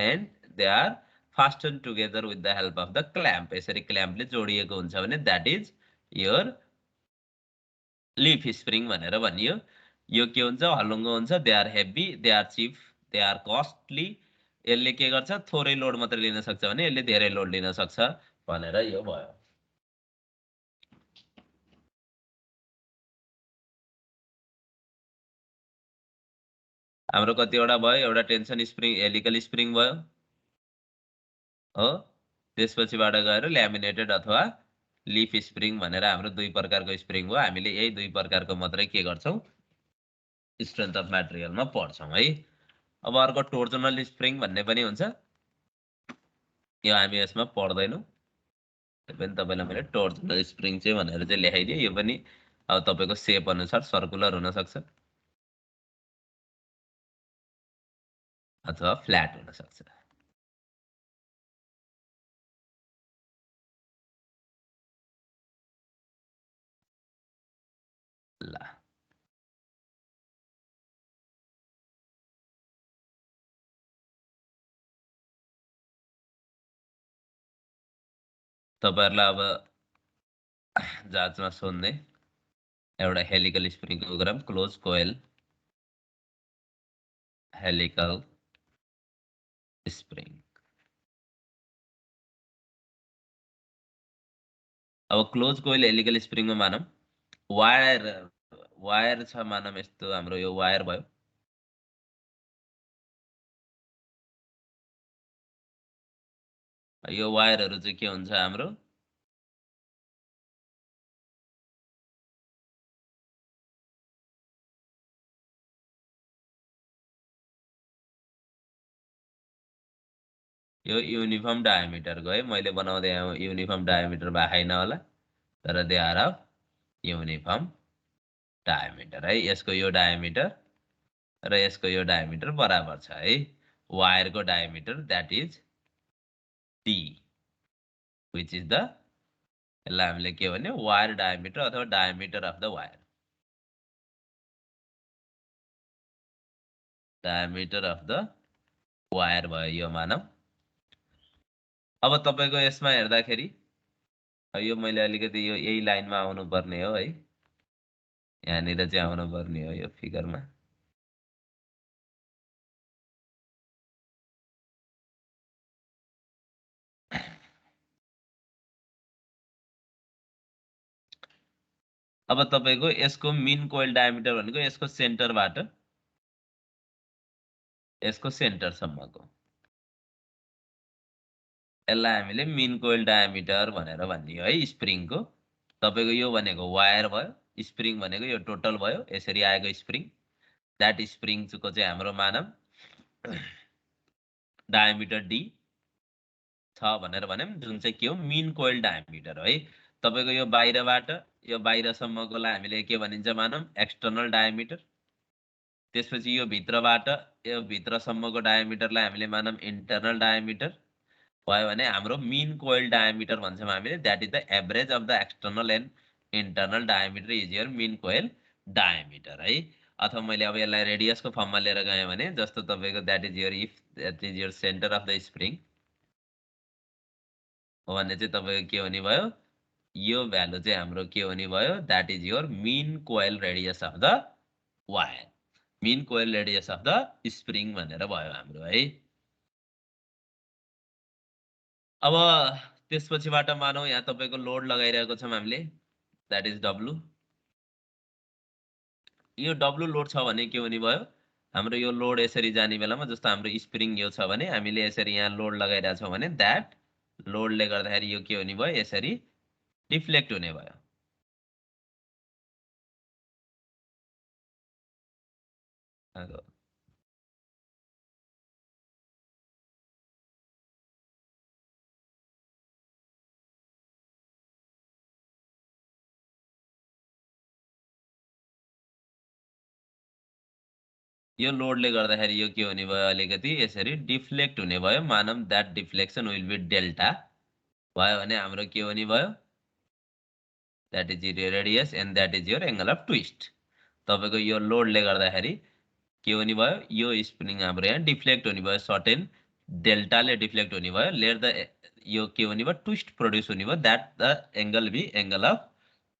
and they are fasten together with the help of the clamp. यसरी क्ल्याम्पले जोडिएको हुन्छ भने that is your leaf spring भनेर भनियो. यो के हुन्छ हलुङ्गो हुन्छ. They are heavy they are cheap they are costly. यसले के गर्छ थोरै लोड मात्र लिन सक्छ भने यसले धेरै लोड लिन सक्छ भनेर यो भयो. हाम्रो कतिवटा भयो एउटा टेन्सन स्प्रिङ हेलिकल स्प्रिङ भयो हो. त्यसपछिबाट गएर ल्यामिनेटेड अथवा लीफ स्प्रिङ भनेर हाम्रो दुई प्रकारको स्प्रिङ भयो. हामीले यही दुई प्रकारको मात्रै के गर्छौं स्ट्रेन्थ अफ मटेरियलमा पढ्छौं है. अब अर्को टोर्जनल स्प्रिङ भन्ने पनि हुन्छ. यो हामी यसमा पढ्दैनौं. पनि तपाईलाई मैले टोर्जनल स्प्रिङ चाहिँ भनेर चाहिँ लेखाइदिए. यो पनि अब तपाईको शेप अनुसार सर्कुलर हुन सक्छ अथवा फ्ल्याट हुन सक्छ. ल तपाईहरुलाई अब जाँचमा सोध्ने एउटा हेलिकल स्प्रिङको ग्राम क्लोज कोइल हेलिकल स्प्रिङ. अब क्लोज कोइल हेलिकल स्प्रिङमा मानौं वायर छ मानौं यस्तो हाम्रो यो वायर भयो. यो वायरहरु चाहिँ के हुन्छ हाम्रो यो युनिफर्म डायमिटरको है. मैले बनाउँदै युनिफर्म डायमिटर भएन होला तर they are of uniform diameter है. यसको यो डायमिटर र यसको यो डायमिटर बराबर छ है वायरको diameter that is d which is the यसलाई हामीले के भन्यो वायर डायमिटर अथवा diameter of the wire diameter of the wire भयो यो मानव अब तपाईको यसमा हेर्दाखेरि यो मैले अलिकति यो यही लाइनमा आउनु पर्ने हो है यहाँनिर चाहिँ आउनु पर्ने हो यो फिगरमा अब तपाईको यसको मिन कोइल डायमिटर भनेको यसको सेन्टरबाट यसको सेन्टरसम्मको यसलाई हामीले मिन कोइल डायमिटर भनेर भन्ने है स्प्रिङको तपाईको यो भनेको वायर भयो स्प्रिङ भनेको यो टोटल भयो यसरी आएको स्प्रिङ दैट स्प्रिङको चाहिँ हाम्रो मानव डायमिटर d छ भनेर भन्यौं जुन चाहिँ के हो मिन कोइल डायमिटर है तपाईको यो बाहिरबाट यो बाहिरसम्मकोलाई हामीले के भनिन्छ मानव एक्सटर्नल डायमिटर त्यसपछि यो भित्रबाट यो भित्रसम्मको डायमिटरलाई हामीले मानव इन्टर्नल डायमिटर भयो भने हाम्रो मिन कोइल डायमिटर भन्छौं हामीले that is the average of the external and internal diameter is your mean coil diameter है अथवा मैले अब यसलाई रेडियसको फर्ममा लिएर गएँ भने जस्तो तपाईको that is your if that is your centre of the spring हो भने चाहिँ तपाईको के हुने भयो यो भ्यालु चाहिँ हाम्रो के हुने भयो that is your mean coil radius of the wire mean coil radius of the spring भनेर भयो हाम्रो है अब त्यसपछिबाट मानौ यहाँ तपाईको लोड लगाइरहेको छौं हामीले दैट इज W यो W लोड छ भने के हुने भयो हाम्रो यो लोड यसरी जाने बेलामा जस्तो हाम्रो स्प्रिङ यो छ भने हामीले यसरी यहाँ लोड लगाइरहेको छौं भने दैट लोडले गर्दाखेरि यो के हुने भयो यसरी डिफ्लेक्ट हुने भयो यो लोडले गर्दाखेरि यो के हुने भयो अलिकति यसरी डिफ्लेक्ट हुने भयो मानम that deflection will be delta भयो भने हाम्रो के हुने भयो that is your radius and that is your angle of twist तपाईको यो लोडले गर्दाखेरि के हुने भयो यो स्प्रिङ हाम्रो यहाँ डिफ्लेक्ट हुने भयो सर्टेन डेल्टाले डिफ्लेक्ट हुने भयो लेट द यो के हुने भयो ट्विस्ट प्रोड्युस हुने भयो that the angle be angle of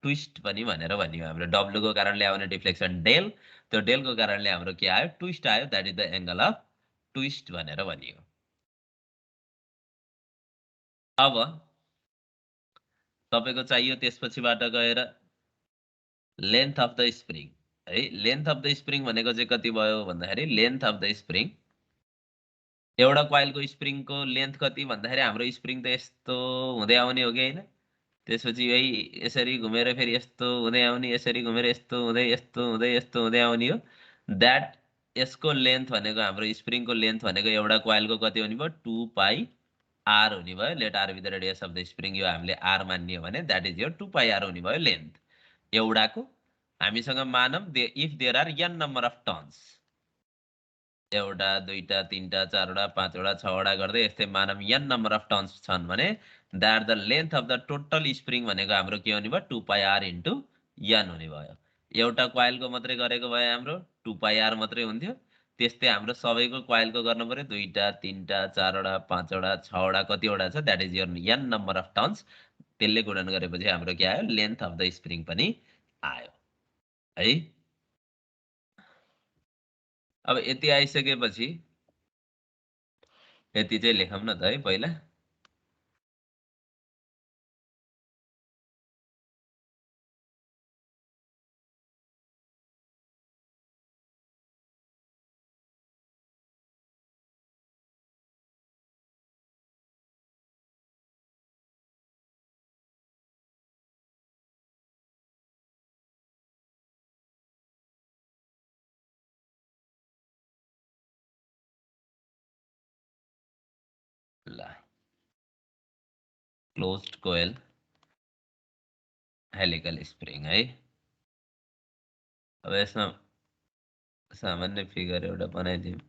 twist पनि भनेर भन्यो हाम्रो W को कारणले आउने डिफ्लेक्सन डेल त्यो डेल को कारणले हाम्रो के आयो ट्विस्ट आयो that is the angle of twist भनेर भनियो अब तपाईको चाहियो त्यसपछिबाट गएर लेन्थ अफ द स्प्रिङ है लेन्थ अफ द स्प्रिङ भनेको चाहिँ कति भयो भन्दाखेरि लेन्थ अफ द स्प्रिङ एउटा कोइलको स्प्रिङको लेन्थ कति भन्दाखेरि हाम्रो स्प्रिङ त यस्तो हुँदै आउने हो कि हैन त्यसपछि यही यसरी घुमेर फेरि यस्तो हुँदै आउने यसरी घुमेर यस्तो हुँदै आउने हो दैट यसको लेन्थ भनेको हाम्रो स्प्रिङको लेन्थ भनेको एउटा कोइलको कति हुने भयो 2 पाई r हुने भयो let r be the radius of the spring यो हामीले r मान्ने भने that is your 2 pi r हुने भयो लेन्थ एउटाको हामीसँग मानम if there are n number of turns एउटा दुईटा तीनटा चारवटा पाँचवटा छवटा गर्दै यस्तै मानम n नम्बर अफ टर्न्स छन् भने that the length of the total spring भनेको हाम्रो के हुने भयो 2 पाई r इन्टु n हुने भयो एउटा कोइलको मात्रै गरेको भए हाम्रो 2 पाई r मात्रै हुन्थ्यो त्यस्तै हाम्रो सबैको कोइलको गर्नु पर्यो दुईटा तीनटा चारवटा पाँचवटा छवटा कतिवटा छ that is your n number of turns त्यसले गुणन गरेपछि हाम्रो के आयो लेन्थ अफ द स्प्रिङ पनि आयो है अब यति आइसकेपछि यति चाहिँ लेखौँ न त है पहिला ल क्लोज्ड कोइल हेलिकल स्प्रिङ है अब यसमा सामान्य फिगर एउटा बनाइदिउँ।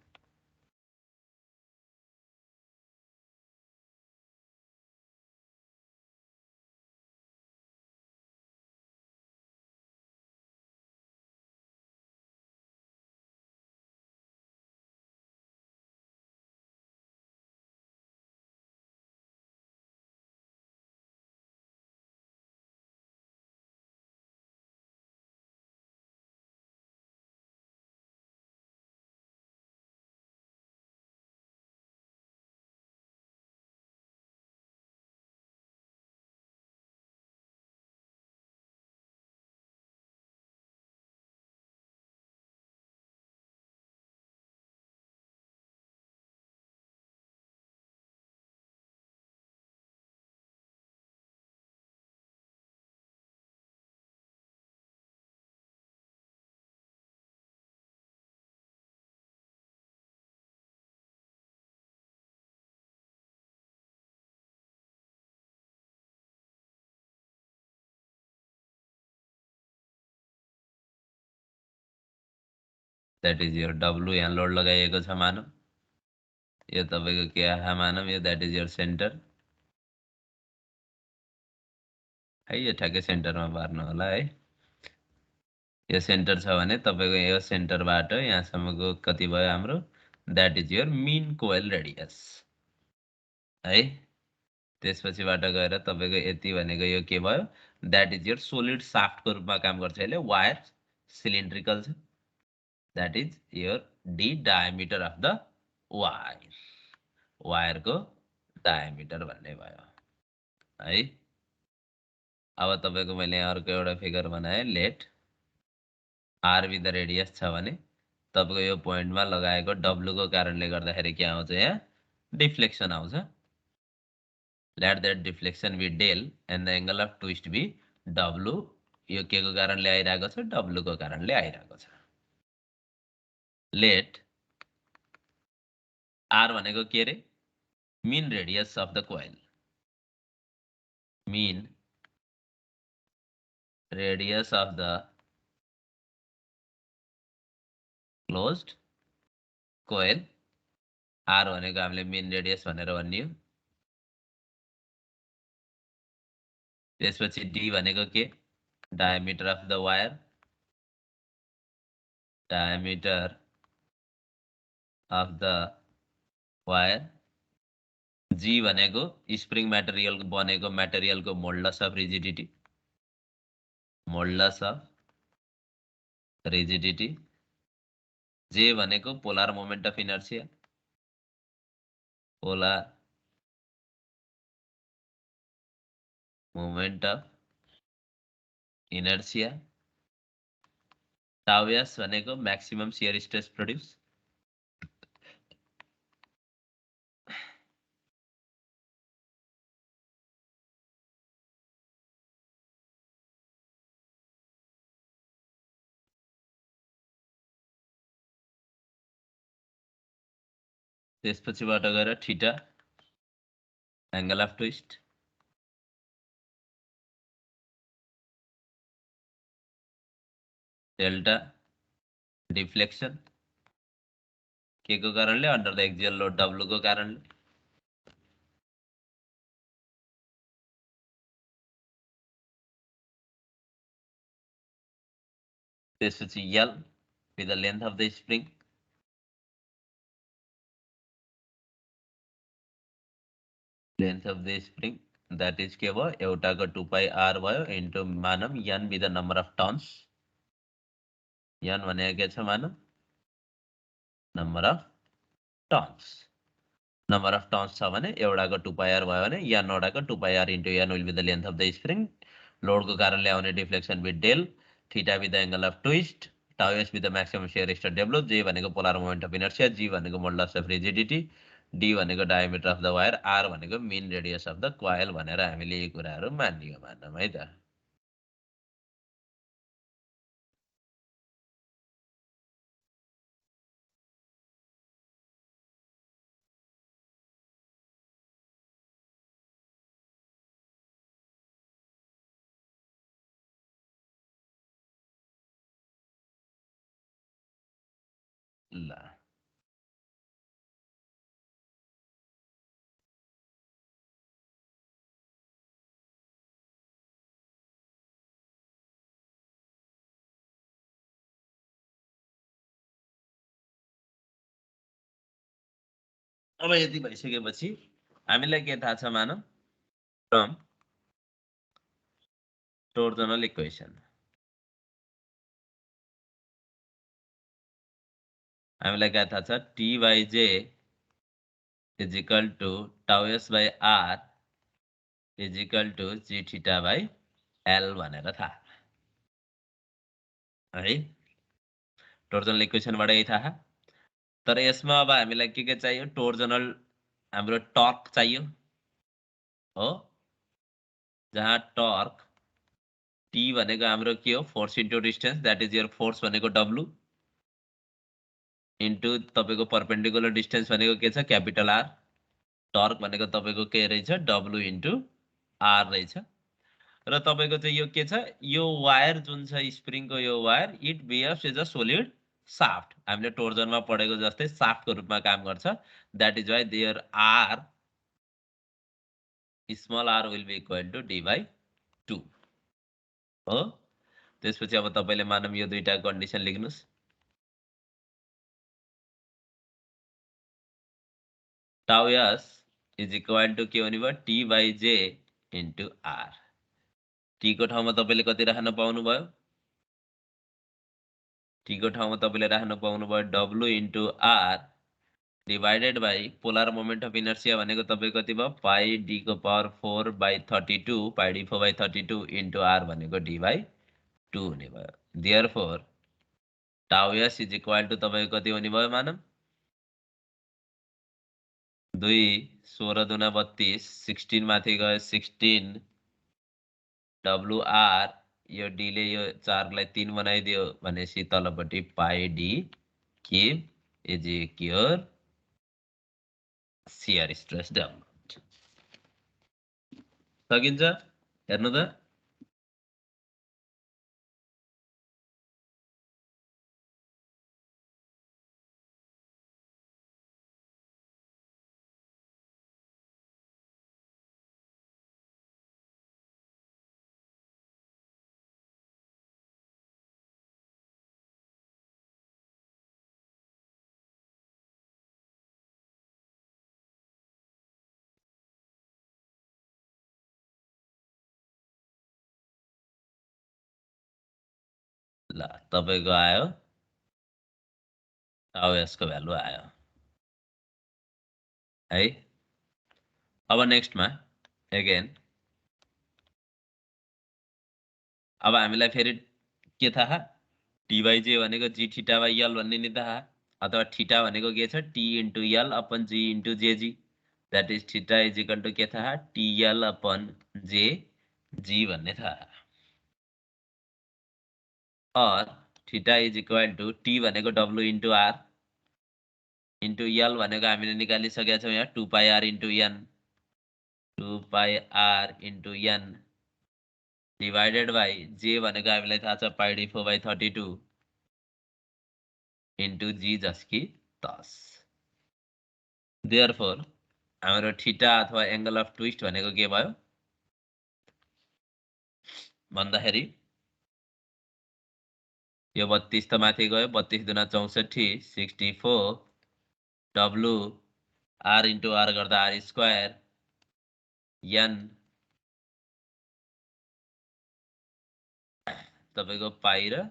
द्याट इज योर डब्लु यहाँ लोड लगाइएको छ मानौँ। यो तपाईँको के आहा मानौँ, यो द्याट इज योर सेन्टर है। यो ठ्याक्कै सेन्टरमा पार्नु होला है। यो सेन्टर छ भने तपाईँको यो सेन्टरबाट यहाँसम्मको कति भयो हाम्रो, that is your mean coil radius है। त्यसपछिबाट गएर तपाईँको यति भनेको यो के भयो, द्याट इज योर सोलिड साफ्टको रूपमा काम गर्छ यसले। वायर सिलिन्ड्रिकल छ, that is your D diameter of the wire, वायरको डायमिटर भन्ने भयो है। अब तपाईँको मैले अर्को एउटा फिगर बनाएँ। Let R be the radius छ भने तपाईँको यो पोइन्टमा लगाएको डब्लुको कारणले गर्दाखेरि के आउँछ, यहाँ डिफ्लेक्सन आउँछ। Let that deflection be del and the angle of twist be W. यो के को कारणले आइरहेको छ, डब्लुको कारणले आइरहेको छ। लेट आर भनेको के रे, mean radius of the coil, mean radius of the closed coil. R भनेको हामीले मिन रेडियस भनेर भनियो। त्यसपछि डी भनेको के, diameter of the wire, diameter of the wire. G भनेको स्प्रिङ मटेरियल बनेको मटेरियलको modulus of rigidity, modulus of rigidity. J भनेको polar moment of inertia, polar moment of inertia. Tau s भनेको म्याक्सिमम शियर स्ट्रेस प्रोड्युस, त्यसपछिबाट गएर theta angle of twist, delta deflection के को कारणले, under the axial load W को कारणले। त्यसपछि L with the length of the spring, length of the spring that is के भयो, एउटाको 2 पाई आर भयो इन्टु मानम n with the number of turns. N भनेको के छ मानम, number of turns. Number of turns छ भने एउटाको 2 पाई आर भयो भने यन वटाको 2 pi R into n will be the length of the spring. लोडको कारणले आउने deflection with del, theta with the angle of twist, tau s with the maximum shear stress develop. J भनेको polar moment of inertia, G भनेको modulus of rigidity, D भनेको diameter of the wire, R भनेको mean radius of the coil भनेर हामीले यी कुराहरू मानियो मानौँ है त। ल अब यति भइसकेपछि हामीलाई के थाहा छ मानौ फ्रम टोर्जनल इक्वेसन हामीलाई के थाहा छ t by j is equal to tau s by r is equal to g theta by l भनेर थाहा है टोर्जनल इक्वेसनबाट यही थाहा तर यसमा अब हामीलाई के चाहियो टोर्जनल हाम्रो टर्क चाहियो हो जहाँ टर्क T भनेको हाम्रो के हो force into distance that is your force भनेको W इन्टु तपाईको परपेन्डिकुलर डिस्टेन्स भनेको के छ क्यापिटल R टर्क भनेको तपाईको के रहेछ W इन्टु R रहेछ र तपाईको चाहिँ यो के छ यो वायर जुन छ स्प्रिङको यो wire it behaves as a solid shaft हामीले टोर्जनमा पढेको जस्तै शाफ्टको रूपमा काम गर्छ that is why there R small r will be equal to d by 2 हो त्यसपछि अब तपाईले मानम यो दुईटा condition लेख्नुस् tau s is equal to के हुने भयो t by j into r t को ठाउँमा तपाईले कति राख्न पाउनु भयो t को ठाउँमा तपाईले राख्न पाउनु भयो w into r divided by polar moment of inertia भनेको तपाई कति भयो पाई d को power 4 by 32 pi d 4 by 32 into r भनेको d by 2 हुने भयो therefore tau s is equal to तपाईको कति हुने भयो मानम 2 16 दुना 32 16 माथि गयो 16 WR यो d ले यो 4 लाई 3 बनाइदियो भनेपछि तलपट्टि पाई d cube is equal shear stress development सकिन्छ हेर्नु त ल तपाईको आयो tau s को भ्यालु आयो है अब नेक्स्टमा अगेन अब हामीलाई फेरि के थाहा t by j भनेको g थीटा by l भन्ने नि थाहा अथवा थीटा भनेको के छ t into l upon g into jg that is theta is equal to के थाहा tl upon j g भन्ने थाहा और theta is equal to t भनेको w into r into l भनेको हामीले निकालिसकेका छौं यहाँ 2 pi r into n 2 pi r into n divided by j भनेको हामीलाई थाहा छ pi d 4 by 32 into g jet ski 10 therefore हाम्रो थीटा अथवा एंगल अफ ट्विस्ट भनेको के भयो भन्दाखेरि यो 32 त माथि गयो 32 दुना 64 64 w r into r गर्दा r स्क्वायर n तपाईको पाई र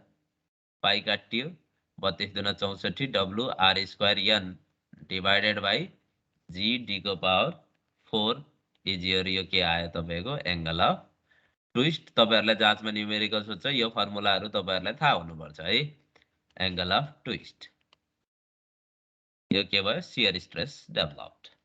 पाई काटियो 32 दुना 64 w r square n divided by g d को पावर 4 इज योर यो के आयो तपाईको एंगल अफ ट्विस्ट तपाईहरुलाई जाँचमा न्यूमेरिकल्स हुन्छ यो फर्मुलाहरु तपाईहरुलाई थाहा हुनुपर्छ है एंगल अफ ट्विस्ट यो के भयो शियर स्ट्रेस डेभलप्ड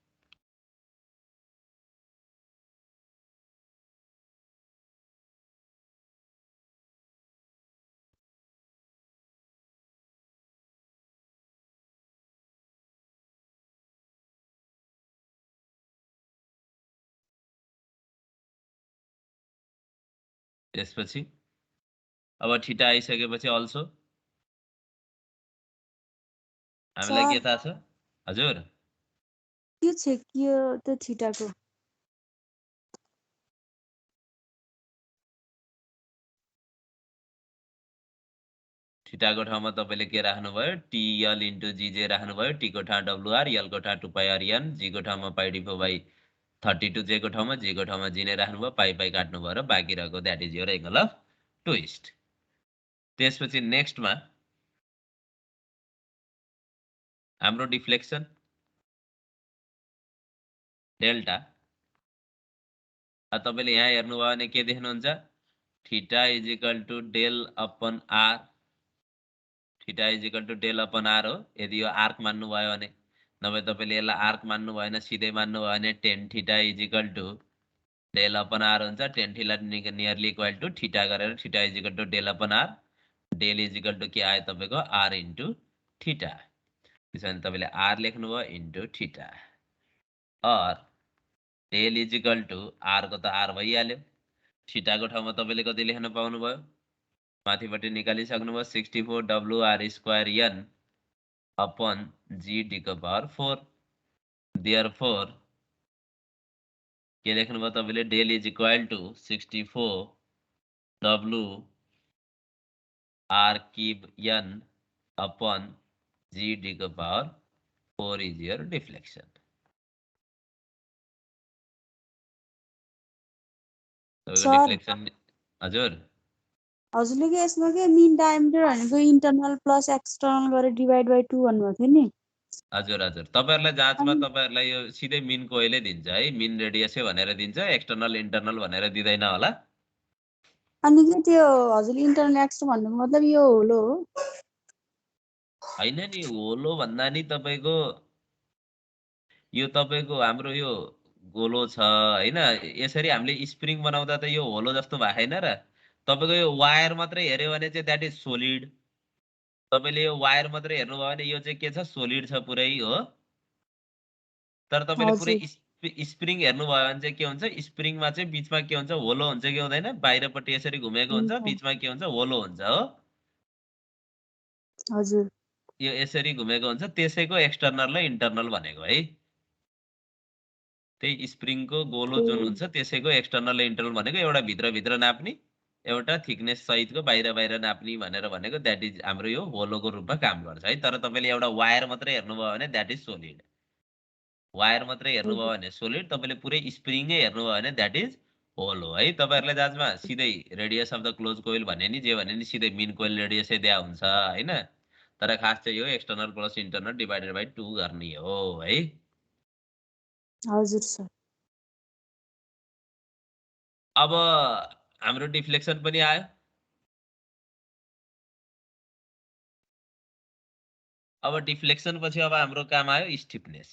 त्यसपछि अब थीटा आइसकेपछि अल्सो हामीलाई के सर थाहा छ हजुर के छ के हो त्यो थिटाको थीटाको ठाउँमा तपाईले के राख्नुभयो टीएल इन्टु जीजे राख्नुभयो टी को ठाउँ डब्लुआर यल को ठाउँ 2πr n जी को ठाउँमा πd/32 जे को ठाउँमा जी को ठाउँमा जी नै राख्नुभयो पाई पाई काट्नुभयो र बाँकी रहेको that is your angle of twist त्यसपछि नेक्स्टमा हाम्रो डिफ्लेक्सन डेल्टा तपाईले यहाँ हेर्नुभयो भने के देख्नुहुन्छ theta is equal to del upon R theta is equal to del upon R हो यदि यो आर्क मान्नुभयो भने नभए तपाईले यसलाई आर्क मान्नु भएन सिधै मान्नु भयो भने tan theta is equal to del upon R हुन्छ tan theta nearly equal to theta गरेर theta is equal to del upon R del is equal to के आयो तपाईको आर इन्टु थीटा त्यसो भने तपाईले आर लेख्नुभयो into theta or del is equal to R को त आर भइहाल्यो थीटाको ठाउँमा तपाईले कति लेख्न पाउनुभयो माथिपट्टि निकालिसक्नुभयो 64 WR square n upon G D को पावर 4 देयरफोर के लेख्नुभयो तपाईले del is equal to 64 WR cube n upon G D को power 4 is your deflection sir deflection हजुर हजुरले के यसमा के मिन डायमिटर भनेको इन्टरनल प्लस एक्सटर्नल गरेर डिभाइड बाइ 2 भन्नुभएको थियो नि हजुर हजुर तपाईहरुलाई जाँचमा अनि तपाईहरुलाई यो सिधै मिन कोइले दिन्छ है मिन रेडियसै भनेर दिन्छ एक्सटर्नल इन्टरनल भनेर दिदैन होला अनि के त्यो हजुरले इन्टरनल एक्सटर्नल भन्नुको मतलब यो होलो हो हैन नि होलो भन्दा नि तपाईको यो तपाईको हाम्रो यो गोलो छ हैन यसरी हामीले स्प्रिङ बनाउँदा त यो होलो जस्तो भएन र तपाईको यो वायर मात्रै हेर्यो भने चाहिँ दैट इज सोलिड तपाईले यो वायर मात्रै हेर्नुभयो भने यो चाहिँ के छ सोलिड छ पुरै हो तर तपाईले पुरै हजुर स्प्रिङ हेर्नुभयो भने चाहिँ के हुन्छ स्प्रिङमा चाहिँ बीचमा के हुन्छ होलो हुन्छ कि हुँदैन बाहिरपट्टि यसरी घुमेको हुन्छ हुन्छ बीचमा के हुन्छ होलो हुन्छ हो हजुर यो यसरी घुमेको हुन्छ त्यसैको एक्सटर्नल र इन्टरनल भनेको है त्यही स्प्रिङको गोलो ए जुन हुन्छ त्यसैको एक्सटर्नल र इन्टरनल भनेको एउटा भित्र भित्र नाप्ने एउटा थिकनेस सहितको बाहिर बाहिर नाप्ने भनेको द्याट इज हाम्रो यो होलोको रूपमा काम गर्छ है तर तपाईले एउटा वायर मात्रै हेर्नुभयो भने द्याट इज सोलिड वायर मात्रै हेर्नुभयो भने सोलिड तपाईले पुरै स्प्रिङै हेर्नुभयो भने द्याट इज होल हो है तपाईहरुलाई जाँचमा सिधै रेडियस अफ द क्लोज कोइल भने नि जे भने नि सिधै मिन कोइल रेडियसै दिया हुन्छ हैन तर खास चाहिँ यो external plus internal divided by 2 गर्ने हो है हजुर सर अब हाम्रो डिफ्लेक्सन पनि आयो अब डिफ्लेक्सन पछि अब हाम्रो काम आयो स्टिफनेस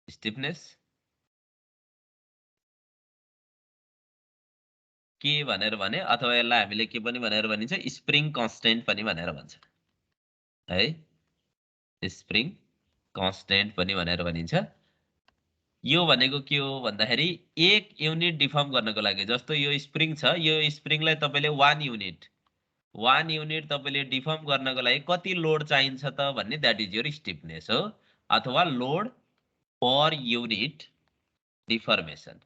स्टिफनेस के भनेर भने अथवा यसलाई हामीले के पनि भनेर भनिन्छ स्प्रिङ कन्स्टेन्ट पनि भनेर भन्छ है स्प्रिङ कन्स्टेन्ट पनि भनेर भनिन्छ यो भनेको के हो भन्दाखेरि एक युनिट डिफर्म गर्नको लागि जस्तो यो स्प्रिङ छ यो स्प्रिङलाई तपाईले 1 युनिट तपाईले डिफर्म गर्नको लागि कति लोड चाहिन्छ त भन्ने दैट इज योर स्टिफनेस हो अथवा load per unit deformation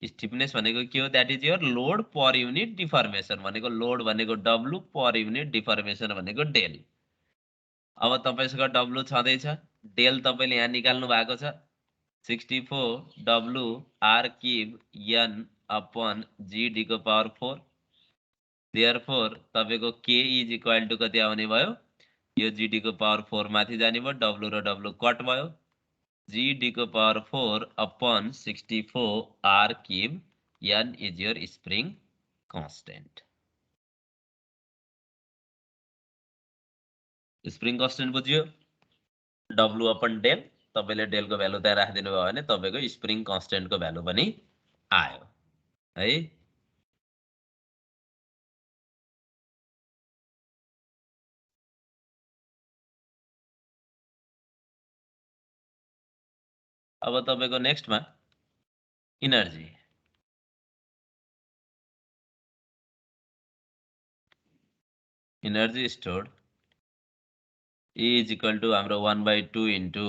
stiffness भनेको के हो that is your load per unit deformation भनेको लोड भनेको W पर युनिट डिफर्मेसन भनेको डेल अब तपाईसँग W छँदैछ डेल तपाईले यहाँ निकाल्नु भएको छ 64 WR cube n upon GD को पावर 4 देयरफोर तपाईको K इज इक्वल टु कति आउने भयो यो GD को पावर 4 माथि जाने भयो W र W कट भयो GD को power 4 upon 64 R cube n is your spring constant spring constant बुझ्यो W अपन डेल तपाईले डेल को भ्यालु त्यहाँ राखिदिनु भयो भने तपाईको स्प्रिङ कांस्टेंट को भ्यालु पनि आयो है अब तपाईको नेक्स्टमा energy energy stored E is equal to हाम्रो 1/2 into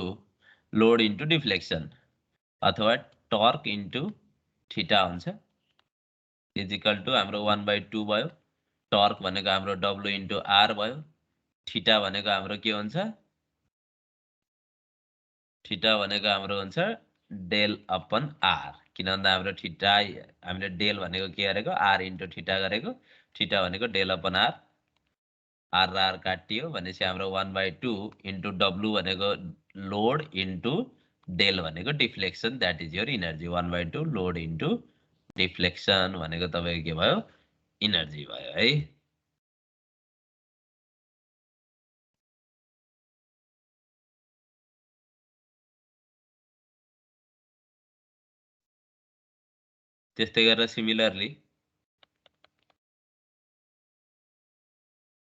load into deflection अथवा torque into theta हुन्छ is equal to हाम्रो 1/2 भयो torque भनेको हाम्रो W into R भयो theta भनेको हाम्रो के हुन्छ theta भनेको हाम्रो हुन्छ del upon R किन भन्दा हाम्रो theta हामीले del भनेको के गरेको R into theta गरेको theta भनेको del upon R R र R काटियो भनेपछि हाम्रो 1/2 into W भनेको load into del भनेको deflection that is your energy 1/2 load into deflection भनेको तपाईको के भयो energy भयो है त्यस्तै गरेर सिमिलरली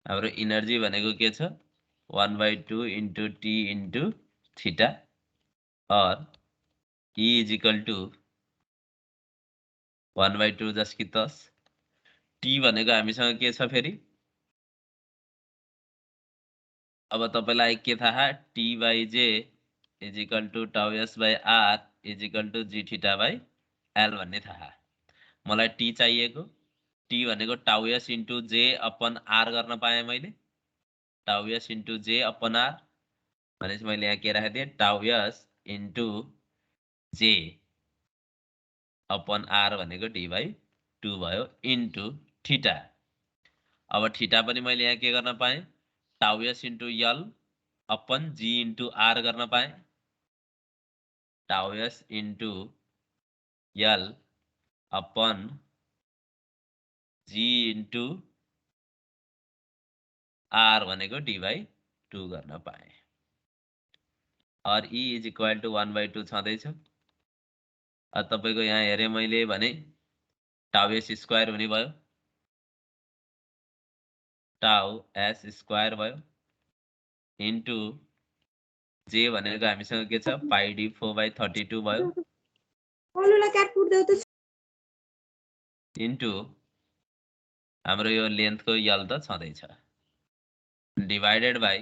हाम्रो एनर्जी भनेको के छ 1/2 into T into theta or E is equal to 1/2 जस कि तस T भनेको हामीसँग के छ फेरि अब तपाईलाई के थाहा T by J is equal to tau S by R is equal to G theta by L भन्ने थाहा मलाई T चाहिएको T भनेको tau S into J upon R गर्न पाएँ मैले tau S into J upon R भनेपछि मैले यहाँ के राखेको थिएँ tau S into J upon R भनेको D/2 भयो into theta अब theta पनि मैले यहाँ के गर्न पाएँ tau S into L upon G into R गर्न पाएँ tau S into L upon G into R भनेको D/2 गर्न पाएँ और E is equal to 1/2 छँदैछ अब तपाईको यहाँ हेरे मैले भने tau S स्क्वायर हुने भयो tau S स्क्वायर भयो into J भनेको हामीसँग के छ pi d4/32 भयो अरूलाई काट पुर्दै त into हाम्रो यो लेन्थको L त छँदैछ डिवाइडेड बाइ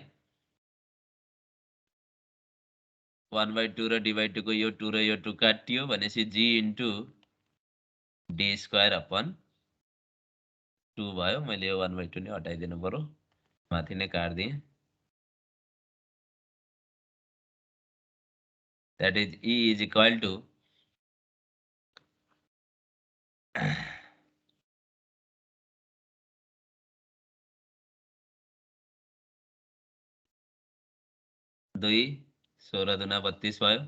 1/2 र d/2 को यो 2 र यो 2 काटियो भनेपछि G into d square upon 2 भयो मैले यो 1/2 नै हटाइदिनु पर्यो माथि नै काट्दिए that is E is equal to दुई 16 दुना 32 भयो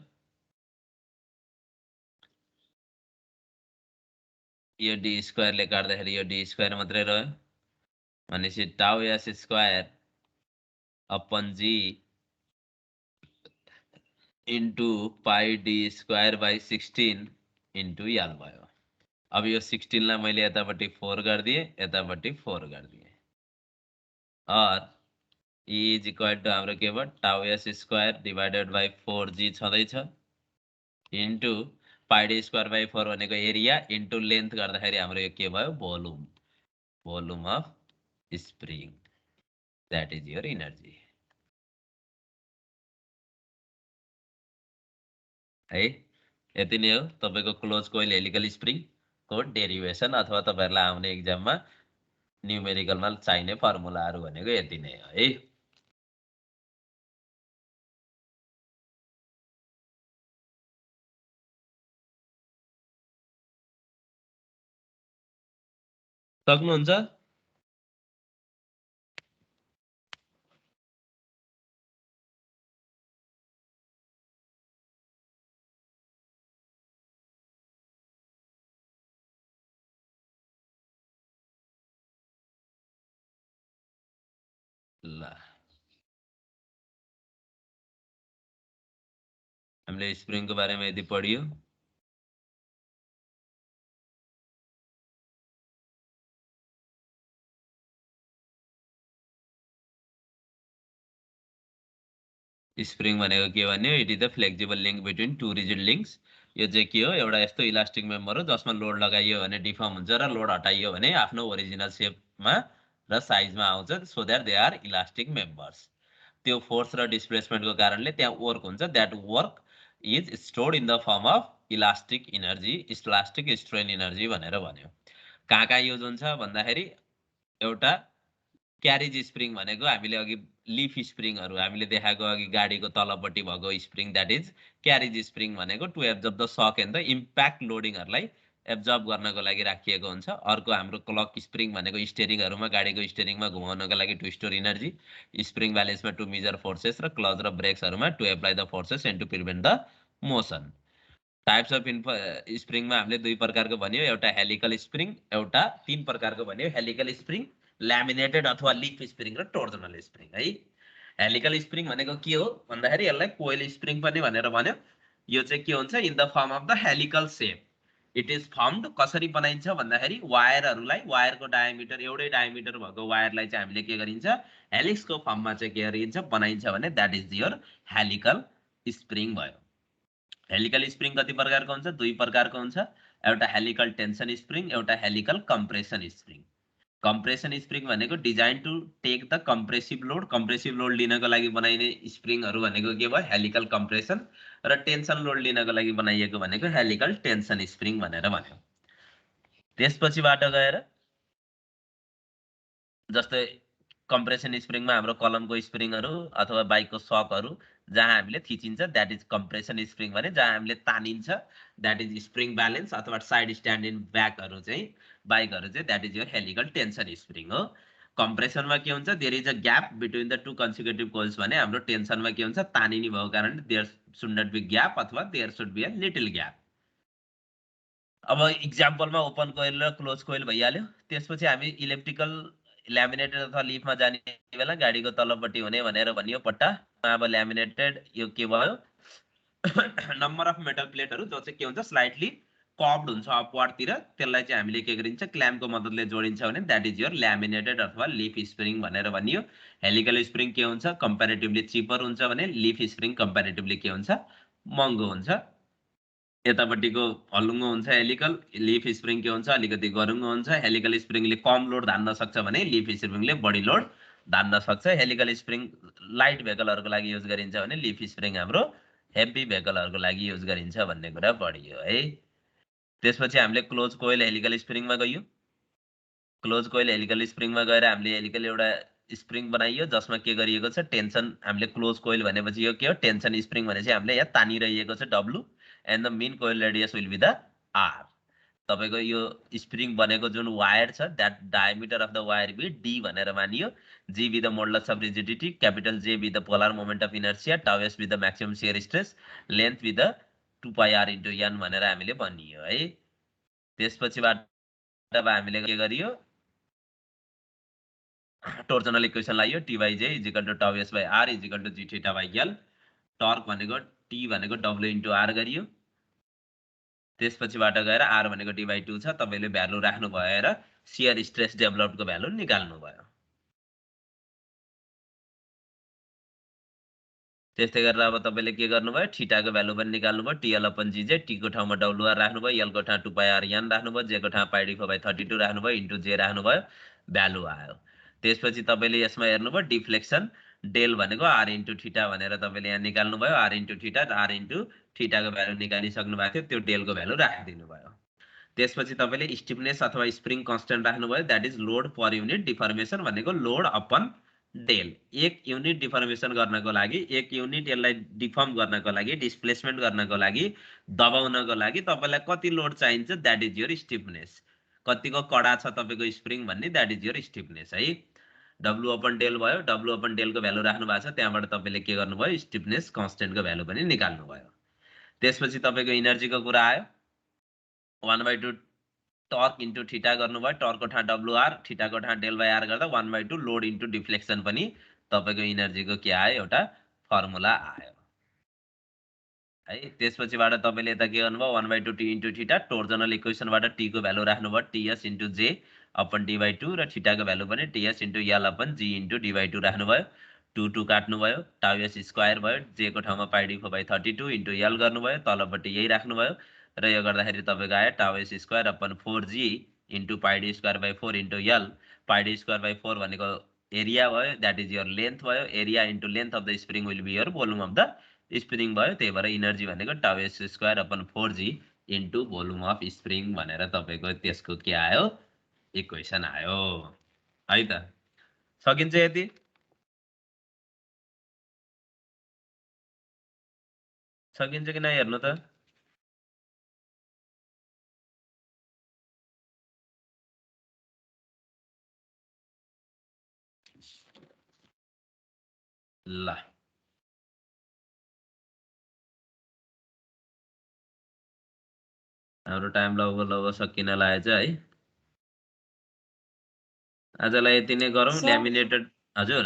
यो d स्क्वायरले काट्दाखेरि यो d स्क्वायर मात्रै रह्यो भनेपछि tau S square upon G into pi d square by 16 into L भयो अब यो 16 लाई मैले यतापट्टि 4 गर्दिए यतापट्टि 4 गर्दिए और E is equal to हाम्रो के भयो tau S square divided by 4G छँदैछ into pi d square by 4 भनेको एरिया into लेन्थ गर्दाखेरि हाम्रो यो के भयो volume of spring that is your energy है यति नै हो तपाईको क्लोज कोइल हेलिकल स्प्रिङ को डेरिवेसन अथवा तपाईहरुलाई आउने एक्जाममा न्यूमेरिकलमा चाहिने फर्मुलाहरु भनेको यति नै हो है सक्नुहुन्छ ल हामीले स्प्रिङको बारेमा यदि पढियो स्प्रिङ भनेको के भन्यो it is the flexible link between two rigid links यो चाहिँ के हो एउटा यस्तो इलास्टिक मेम्बर हो जसमा लोड लगाइयो भने डिफर्म हुन्छ र लोड हटाइयो भने आफ्नो ओरिजिनल शेपमा र साइजमा आउँछ so that they are elastic members त्यो फोर्स र डिस्प्लेसमेन्टको कारणले त्यहाँ वर्क हुन्छ that work is stored in the form of elastic energy elastic strain energy भनेर भन्यो कहाँ युज हुन्छ भन्दाखेरि एउटा क्यारेज स्प्रिङ भनेको हामीले अघि लिफ स्प्रिङहरू हामीले देखाएको अघि गाडीको तलपट्टि भएको spring that is carriage spring भनेको टु एब्जर्ब द सक एन्ड द इम्प्याक्ट लोडिङहरूलाई एब्जर्ब गर्नको लागि राखिएको हुन्छ अर्को हाम्रो क्लक स्प्रिङ भनेको स्टेरिङहरूमा गाडीको स्टेरिङमा घुमाउनको लागि टु स्टोर इनर्जी स्प्रिङ ब्यालेन्समा टु मेजर फोर्सेस र क्लच र ब्रेक्सहरूमा to apply the forces and to prevent the motion types of स्प्रिङमा हामीले दुई प्रकारको भन्यो एउटा हेलिकल स्प्रिङ एउटा तीन प्रकारको भन्यो हेलिकल स्प्रिङ ल्यामिनेटेड अथवा लिफ स्प्रिङ र टोर्जनल स्प्रिङ है हेलिकल स्प्रिङ भनेको के हो भन्दाखेरि यसलाई कोइल स्प्रिङ पनि भनेर भन्यो यो चाहिँ के हुन्छ in the form of the helical shape it is firmed कसरी बनाइन्छ भन्दाखेरि वायरहरूलाई वायरको डायमिटर एउटै डायमिटर भएको वायरलाई चाहिँ हामीले के गरिन्छ हेलिक्सको फर्ममा चाहिँ के गरिन्छ बनाइन्छ भने that is your helical spring भयो हेलिकल स्प्रिङ कति प्रकारको हुन्छ दुई प्रकारको हुन्छ एउटा हेलिकल टेन्सन स्प्रिङ एउटा helical compression spring compression spring भनेको design to take the compressive load लिनको लागि बनाइने स्प्रिङहरू भनेको के भयो हेलिकल कम्प्रेसन र टेन्सन लोड लिनको लागि बनाइएको भनेको हेलिकल टेन्सन स्प्रिङ भनेर भन्यो त्यसपछिबाट गएर जस्तै कम्प्रेसन स्प्रिङमा हाम्रो कलमको स्प्रिङहरू अथवा बाइकको सकहरू जहाँ हामीले थिचिन्छ द्याट इज कम्प्रेसन स्प्रिङ भने जहाँ हामीले तानिन्छ द्याट इज स्प्रिङ ब्यालेन्स अथवा साइड स्ट्यान्ड इन ब्याकहरू चाहिँ बाइकहरू चाहिँ that is your helical tension spring हो कम्प्रेसनमा के हुन्छ there is a gap between the two consecutive coils भने हाम्रो टेन्सनमा के हुन्छ तानिने भएको कारणले there should not be gap अथवा there should be a little gap अब इक्जाम्पलमा ओपन कोइल र क्लोज कोइल भइहाल्यो त्यसपछि हामी इलेक्ट्रिकल ल्यामिनेटेड अथवा लिफमा जाने बेला गाडीको तलपट्टि हुने भनेर भनियो पट्टा अब ल्यामिनेटेड यो के भयो नम्बर अफ मेटल प्लेटहरू जो चाहिँ के हुन्छ स्लाइटली कर्ब्ड हुन्छ अपवार्डतिर त्यसलाई चाहिँ हामीले के गरिन्छ क्ल्याम्पको मद्दतले जोडिन्छ भने द्याट इज योर ल्यामिनेटेड अथवा लिफ स्प्रिङ भनेर भनियो हेलिकल स्प्रिङ के हुन्छ कम्प्यारेटिभली चिपर हुन्छ भने लिफ स्प्रिङ कम्प्यारेटिभली के हुन्छ महँगो हुन्छ यतापट्टिको हल्लुङ्गो हुन्छ हेलिकल लिफ स्प्रिङ के हुन्छ अलिकति गरुङ्गो हुन्छ हेलिकल स्प्रिङले कम लोड धान्न सक्छ भने लिफ स्प्रिङले बढी लोड धान्न सक्छ हेलिकल स्प्रिङ लाइट भेहिकलहरूको लागि युज गरिन्छ भने लिफ स्प्रिङ हाम्रो हेभी भेहिकलहरूको लागि युज गरिन्छ भन्ने कुरा पढियो है त्यसपछि हामीले क्लोज कोइल हेलिकल स्प्रिङमा गयो क्लोज कोइल हेलिकल स्प्रिङमा गएर हामीले हेलिकल एउटा स्प्रिङ बनाइयो जसमा के गरिएको छ टेन्सन हामीले क्लोज कोइल भनेपछि यो के हो टेन्सन स्प्रिङ भनेपछि हामीले यहाँ तानिरहेको छ W and the mean coil radius will be the R तपाईको यो स्प्रिङ बनेको जुन वायर छ that diameter of the wire be D भनेर मानियो G be the modulus of rigidity capital J be the polar moment of inertia tau s be the maximum shear stress length be the 2 pi R into N भनेर हामीले भनियो है त्यसपछिबाट अब हामीले के गरियो टोर्जनल इक्वेसन लाइयो T by J is equal to tau S by R is equal to G theta by L torque भनेको टी भनेको डब्ल्यू इन्टु आर गरियो त्यसपछिबाट गएर आर भनेको डी बाई 2 छ तपाईले भ्यालु राख्नु भएर शियर स्ट्रेस डेभलप्डको भ्यालु निकाल्नु भयो त्यस्तै गरेर अब तपाईले के गर्नु भयो थीटाको भ्यालु पनि निकाल्नु भयो टीएल अपन जी जे टी को ठाउँमा डब्ल्युआर राख्नु भयो एल को ठाउँ 2 पाई आर एन राख्नु भयो जे को ठाउँ पाई डी 4/32 राख्नु भयो इन्टु जे राख्नु भयो भ्यालु आयो त्यसपछि तपाईले यसमा हेर्नु भयो डिफ्लेक्सन डेल भनेको आर इन्टु थीटा भनेर तपाईले यहाँ निकाल्नु भयो R into theta R into थीटाको भ्यालु निकालिसक्नु भएको थियो त्यो डेलको भ्यालु राखिदिनु भयो त्यसपछि तपाईले स्टिफनेस अथवा स्प्रिङ कन्स्टेन्ट राख्नु भयो that is load per unit deformation भनेको लोड अपन डेल एक युनिट डिफर्मेसन गर्नको लागि एक युनिट यसलाई डिफर्म गर्नको लागि डिस्प्लेसमेन्ट गर्नको लागि दबाउनको लागि तपाईलाई कति लोड चाहिन्छ दैट इज योर स्टिफनेस कतिको कडा छ तपाईको स्प्रिङ भन्ने दैट इज योर स्टिफनेस है डब्ल्यू अपन डेल भयो डब्ल्यू अपन डेलको भ्यालु राख्नु भएको छ त्यहाँबाट तपाईले के गर्नुभयो स्टिफनेस कन्स्टेन्टको भ्यालु पनि निकाल्नु भयो त्यसपछि तपाईको एनर्जीको कुरा आयो 1/2 टर्क इन्टु थीटा गर्नुभयो टर्कको ठाउँ डब्ल्युआर थीटाको ठाउँ डेल बाई आर गर्दा 1/2 लोड इन्टु डिफ्लेक्सन पनि तपाईको एनर्जीको के आयो एउटा फर्मुला आयो है त्यसपछिबाट तपाईले यता के गर्नुभयो 1/2 टी इन्टु थीटा टोर्जनल इक्वेसनबाट टी को भ्यालु राख्नुभयो TS into J upon D by 2 र थीटाको भ्यालु पनि TS into L upon G into D by 2 राख्नुभयो 2 काट्नुभयो टाउ एस स्क्वायर भयो जे को ठाउँमा पाई डी 4/32 इन्टु एल गर्नुभयो तलपट्टि यही राख्नुभयो र यो गर्दाखेरि तपाईको आयो टाउ S square upon 4g into pi d square by 4 into L. Pi d square by 4 भनेको एरिया भयो, that is your length भयो. Area into length of the spring will be your volume of the spring भयो. त्यही भएर energy भनेको tau s square upon 4g into volume of spring भनेर तपाईको त्यसको के आयो, इक्वेसन आयो है त। सकिन्छ यति? सकिन्छ कि नयाँ हेर्नु त। ल हाम्रो टाइम लगभग सकिन लागेछ है। आजलाई यति नै गरौँ। सर ल्यामिनेटेड हजुर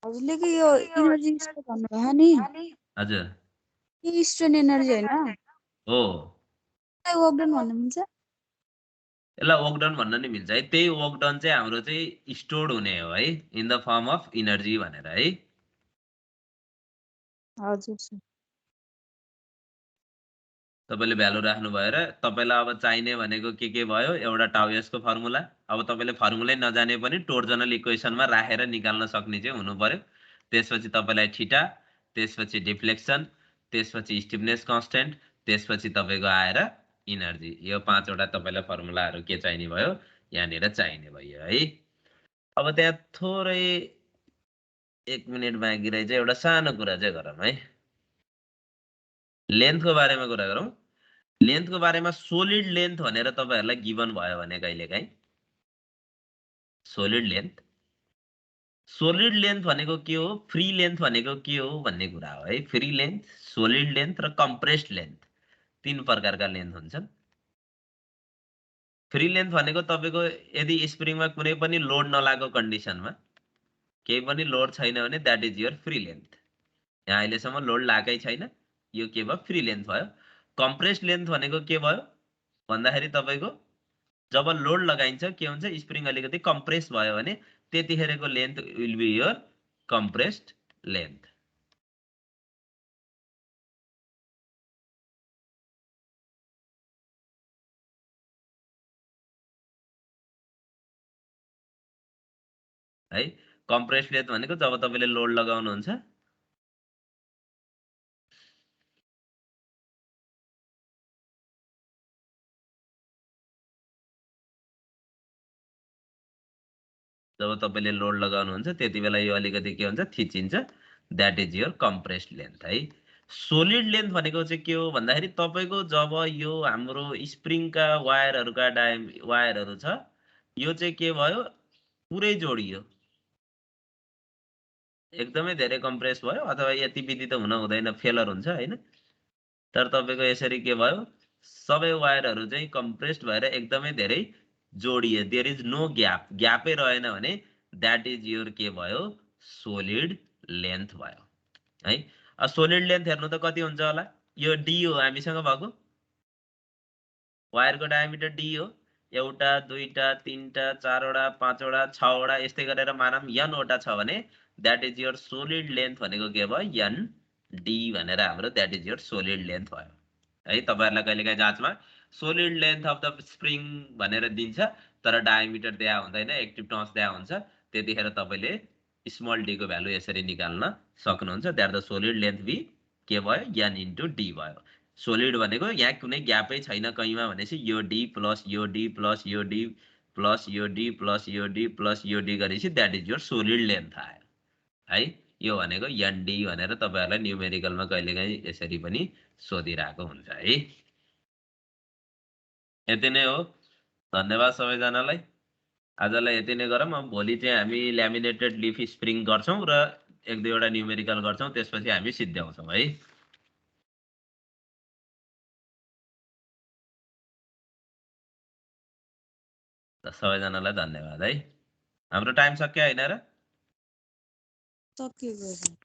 हजुरले कि यो इनर्जी स्टोर भन्नुभयो नि, हजुर यो स्ट्रेन एनर्जी होइन, हो, वर्क डन भन्नु मिल्छ? यसलाई वर्क डन भन्न नि मिल्छ है। त्यही वर्क डन चाहिँ हाम्रो चाहिँ स्टोर्ड हुने हो है, in the form of energy भनेर है। हजुर सर। तपाईले भ्यालु राख्नु भएर तपाईलाई अब चाहिने भनेको के भयो, एउटा टाउ यसको फर्मुला। अब तपाईले फर्मुलै नजाने पनि टोर्जनल इक्वेसनमा राखेर निकाल्न सक्ने चाहिँ हुनु पर्यो। त्यसपछि तपाईलाई थीटा, त्यसपछि डिफ्लेक्सन, त्यसपछि स्टिफनेस कन्स्टेन्ट, त्यसपछि तपाईको आएर इनर्जी। यो पाँचवटा तपाईलाई फर्मुलाहरु के चाहिने भयो, यहाँनिर चाहिने भयो है। अब त्यहाँ थोरै 1 मिनेट बाँकी रहेछ, एउटा सानो कुरा चाहिँ गरौँ है। लेन्थको बारेमा कुरा गरौँ। लेन्थको बारेमा सोलिड लेन्थ भनेर तपाईहरुलाई गिवन भयो भने कहिलेकाहीँ सोलिड लेन्थ, सोलिड लेन्थ भनेको के हो, फ्री लेन्थ भनेको के हो भन्ने कुरा हो है। फ्री लेन्थ, सोलिड लेन्थ र कम्प्रेस्ड लेन्थ, तीन प्रकारका लेन्थ हुन्छन्। फ्री लेन्थ भनेको तपाईको यदि स्प्रिङमा कुनै पनि लोड नलागेको कन्डिसनमा, केही पनि लोड छैन भने that is your free length. यहाँ अहिलेसम्म लोड लागेकै छैन, यो के भयो, फ्री लेन्थ भयो। कम्प्रेस्ड लेन्थ भनेको के भयो भन्दाखेरि तपाईको जब लोड लगाइन्छ के हुन्छ, स्प्रिङ अलिकति कम्प्रेस भयो भने त्यतिखेरको length will be your compressed length है। कम्प्रेस्ड लेन्थ भनेको जब तपाईले लोड लगाउनुहुन्छ जब तपाईले लोड लगाउनुहुन्छ त्यति बेला यो अलिकति के हुन्छ, थिचिन्छ, that is your compressed length है। सोलिड लेन्थ भनेको चाहिँ के हो भन्दाखेरि तपाईको जब यो हाम्रो स्प्रिङका वायरहरुका वायरहरु छ, यो चाहिँ के भयो, पुरै जोडियो, एकदमै धेरै कम्प्रेस भयो, अथवा यति विधि त हुन हुँदैन, फेलर हुन्छ हैन। तर तपाईको यसरी के भयो, सबै वायरहरु चाहिँ कम्प्रेस्ड भएर एकदमै धेरै जोडिए, देयर इज नो ग्याप, ग्यापै रहेन भने दैट इज योर के भयो, सोलिड लेन्थ भयो है। सोलिड लेन्थ हेर्नु त कति हुन्छ होला, यो डी हो हामीसँग भएको, वायरको डायमिटर डी हो। एउटा, दुईटा, तीनटा, चारवटा, पाँचवटा, छवटा यस्तै गरेर मानम n वटा छ भने that is your solid length भनेको के भयो, n d भनेर हाम्रो that is your solid length भयो है। तपाईहरुलाई कहिलेकाहीँ जाँचमा solid length of the spring भनेर दिन्छ, तर डायमिटर दिया हुँदैन, एक्टिभ टर्म्स दिया हुन्छ, त्यतिखेर तपाईले स्मल डी को भ्यालु यसरी निकाल्न सक्नुहुन्छ। That the solid length be के भयो, n इन्टु डी भयो। सोलिड भनेको यहाँ कुनै ग्यापै छैन कहीँमा भनेपछि यो डी प्लस यो डी प्लस यो डी प्लस यो डी प्लस यो डी प्लस यो डी गरेपछि that is your solid length आयो है। यो भनेको एनडी भनेर तपाईहरुलाई न्यूमेरिकलमा कहिलेकाहीँ यसरी पनि सोधिरहेको हुन्छ है। यति नै हो, धन्यवाद सबैजनालाई। आजलाई यति नै गरौँ। अब भोलि चाहिँ हामी ल्यामिनेटेड लिफ स्प्रिङ गर्छौं र एक दुईवटा न्यूमेरिकल गर्छौं, त्यसपछि हामी सिद्ध्याउँछौं है। सबैजनालाई धन्यवाद है। हाम्रो टाइम सक्यो हैन र? सकिएको।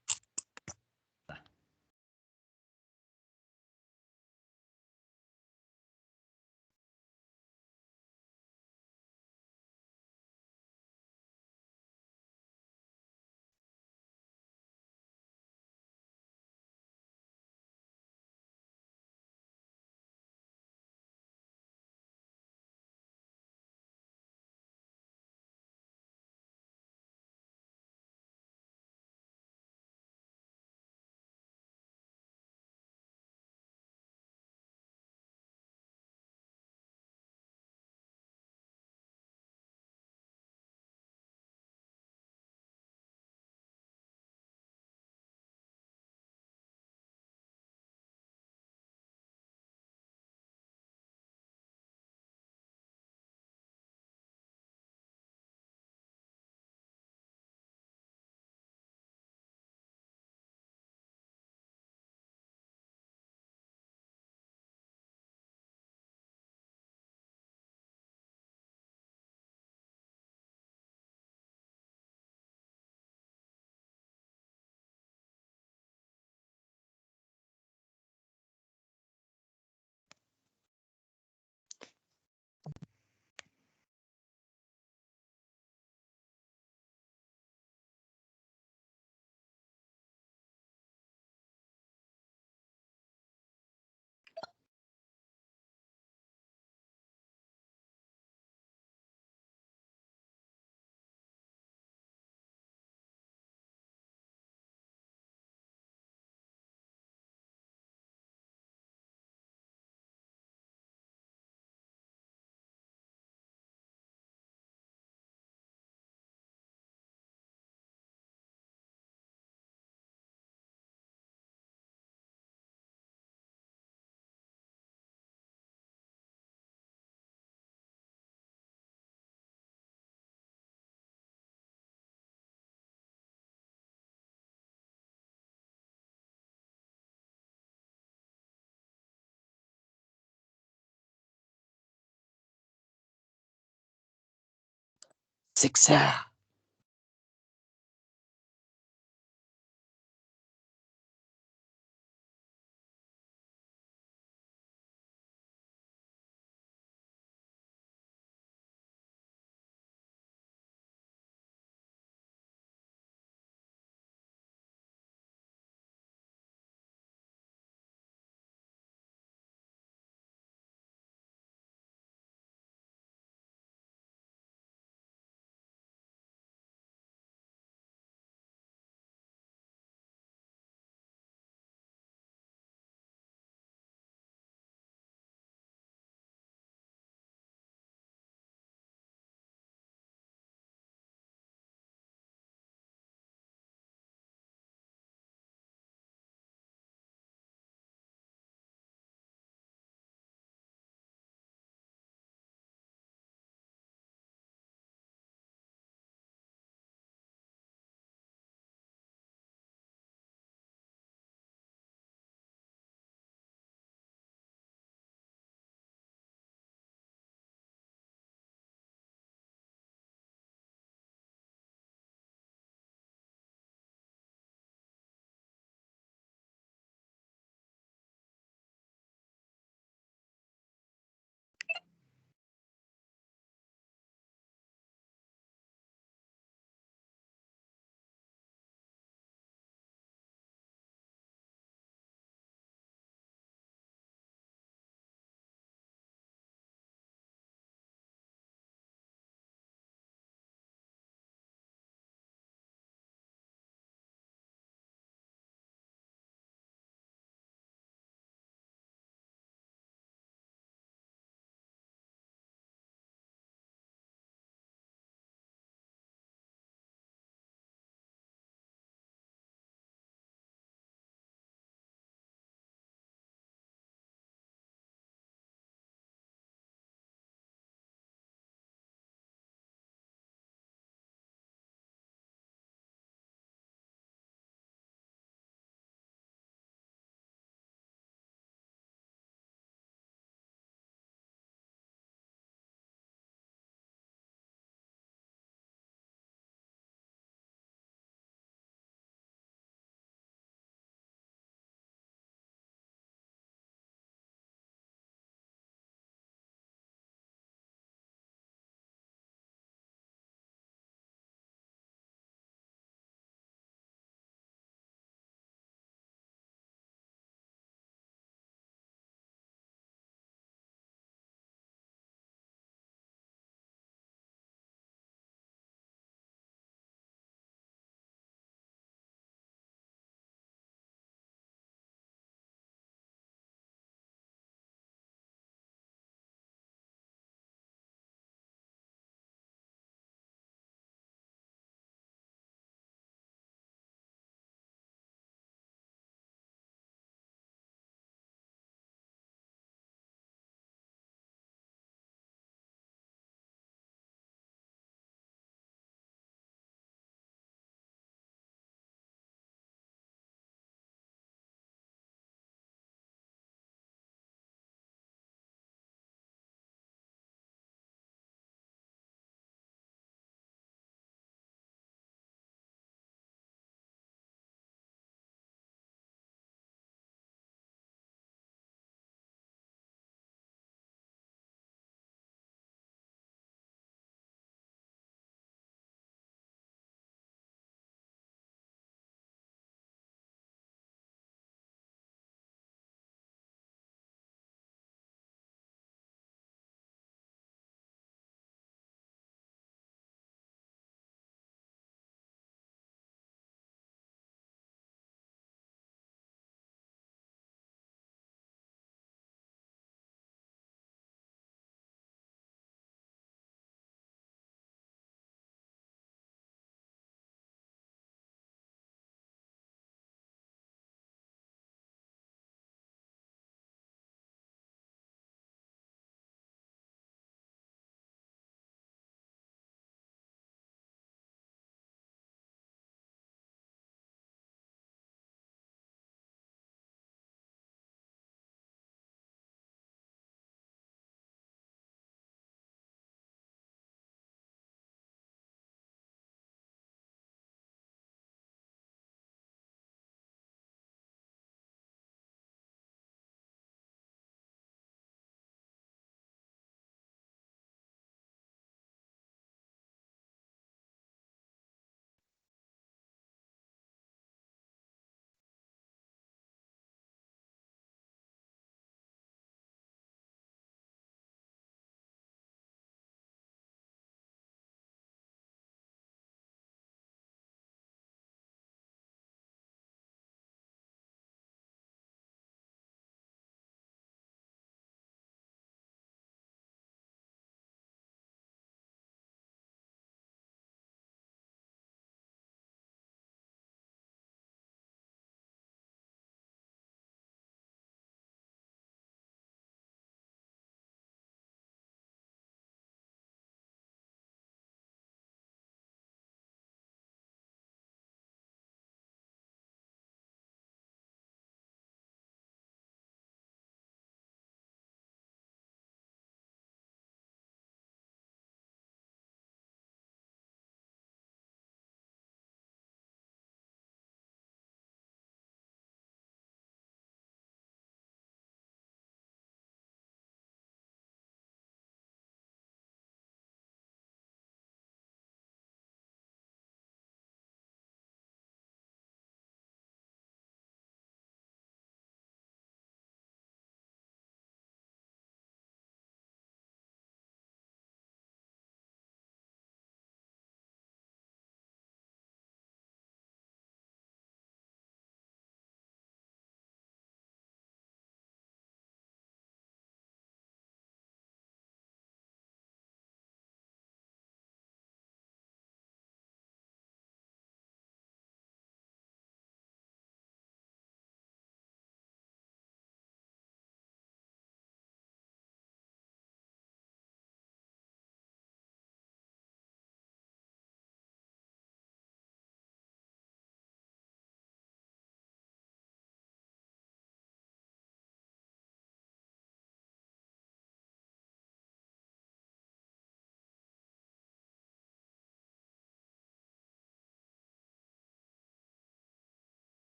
शिक्षा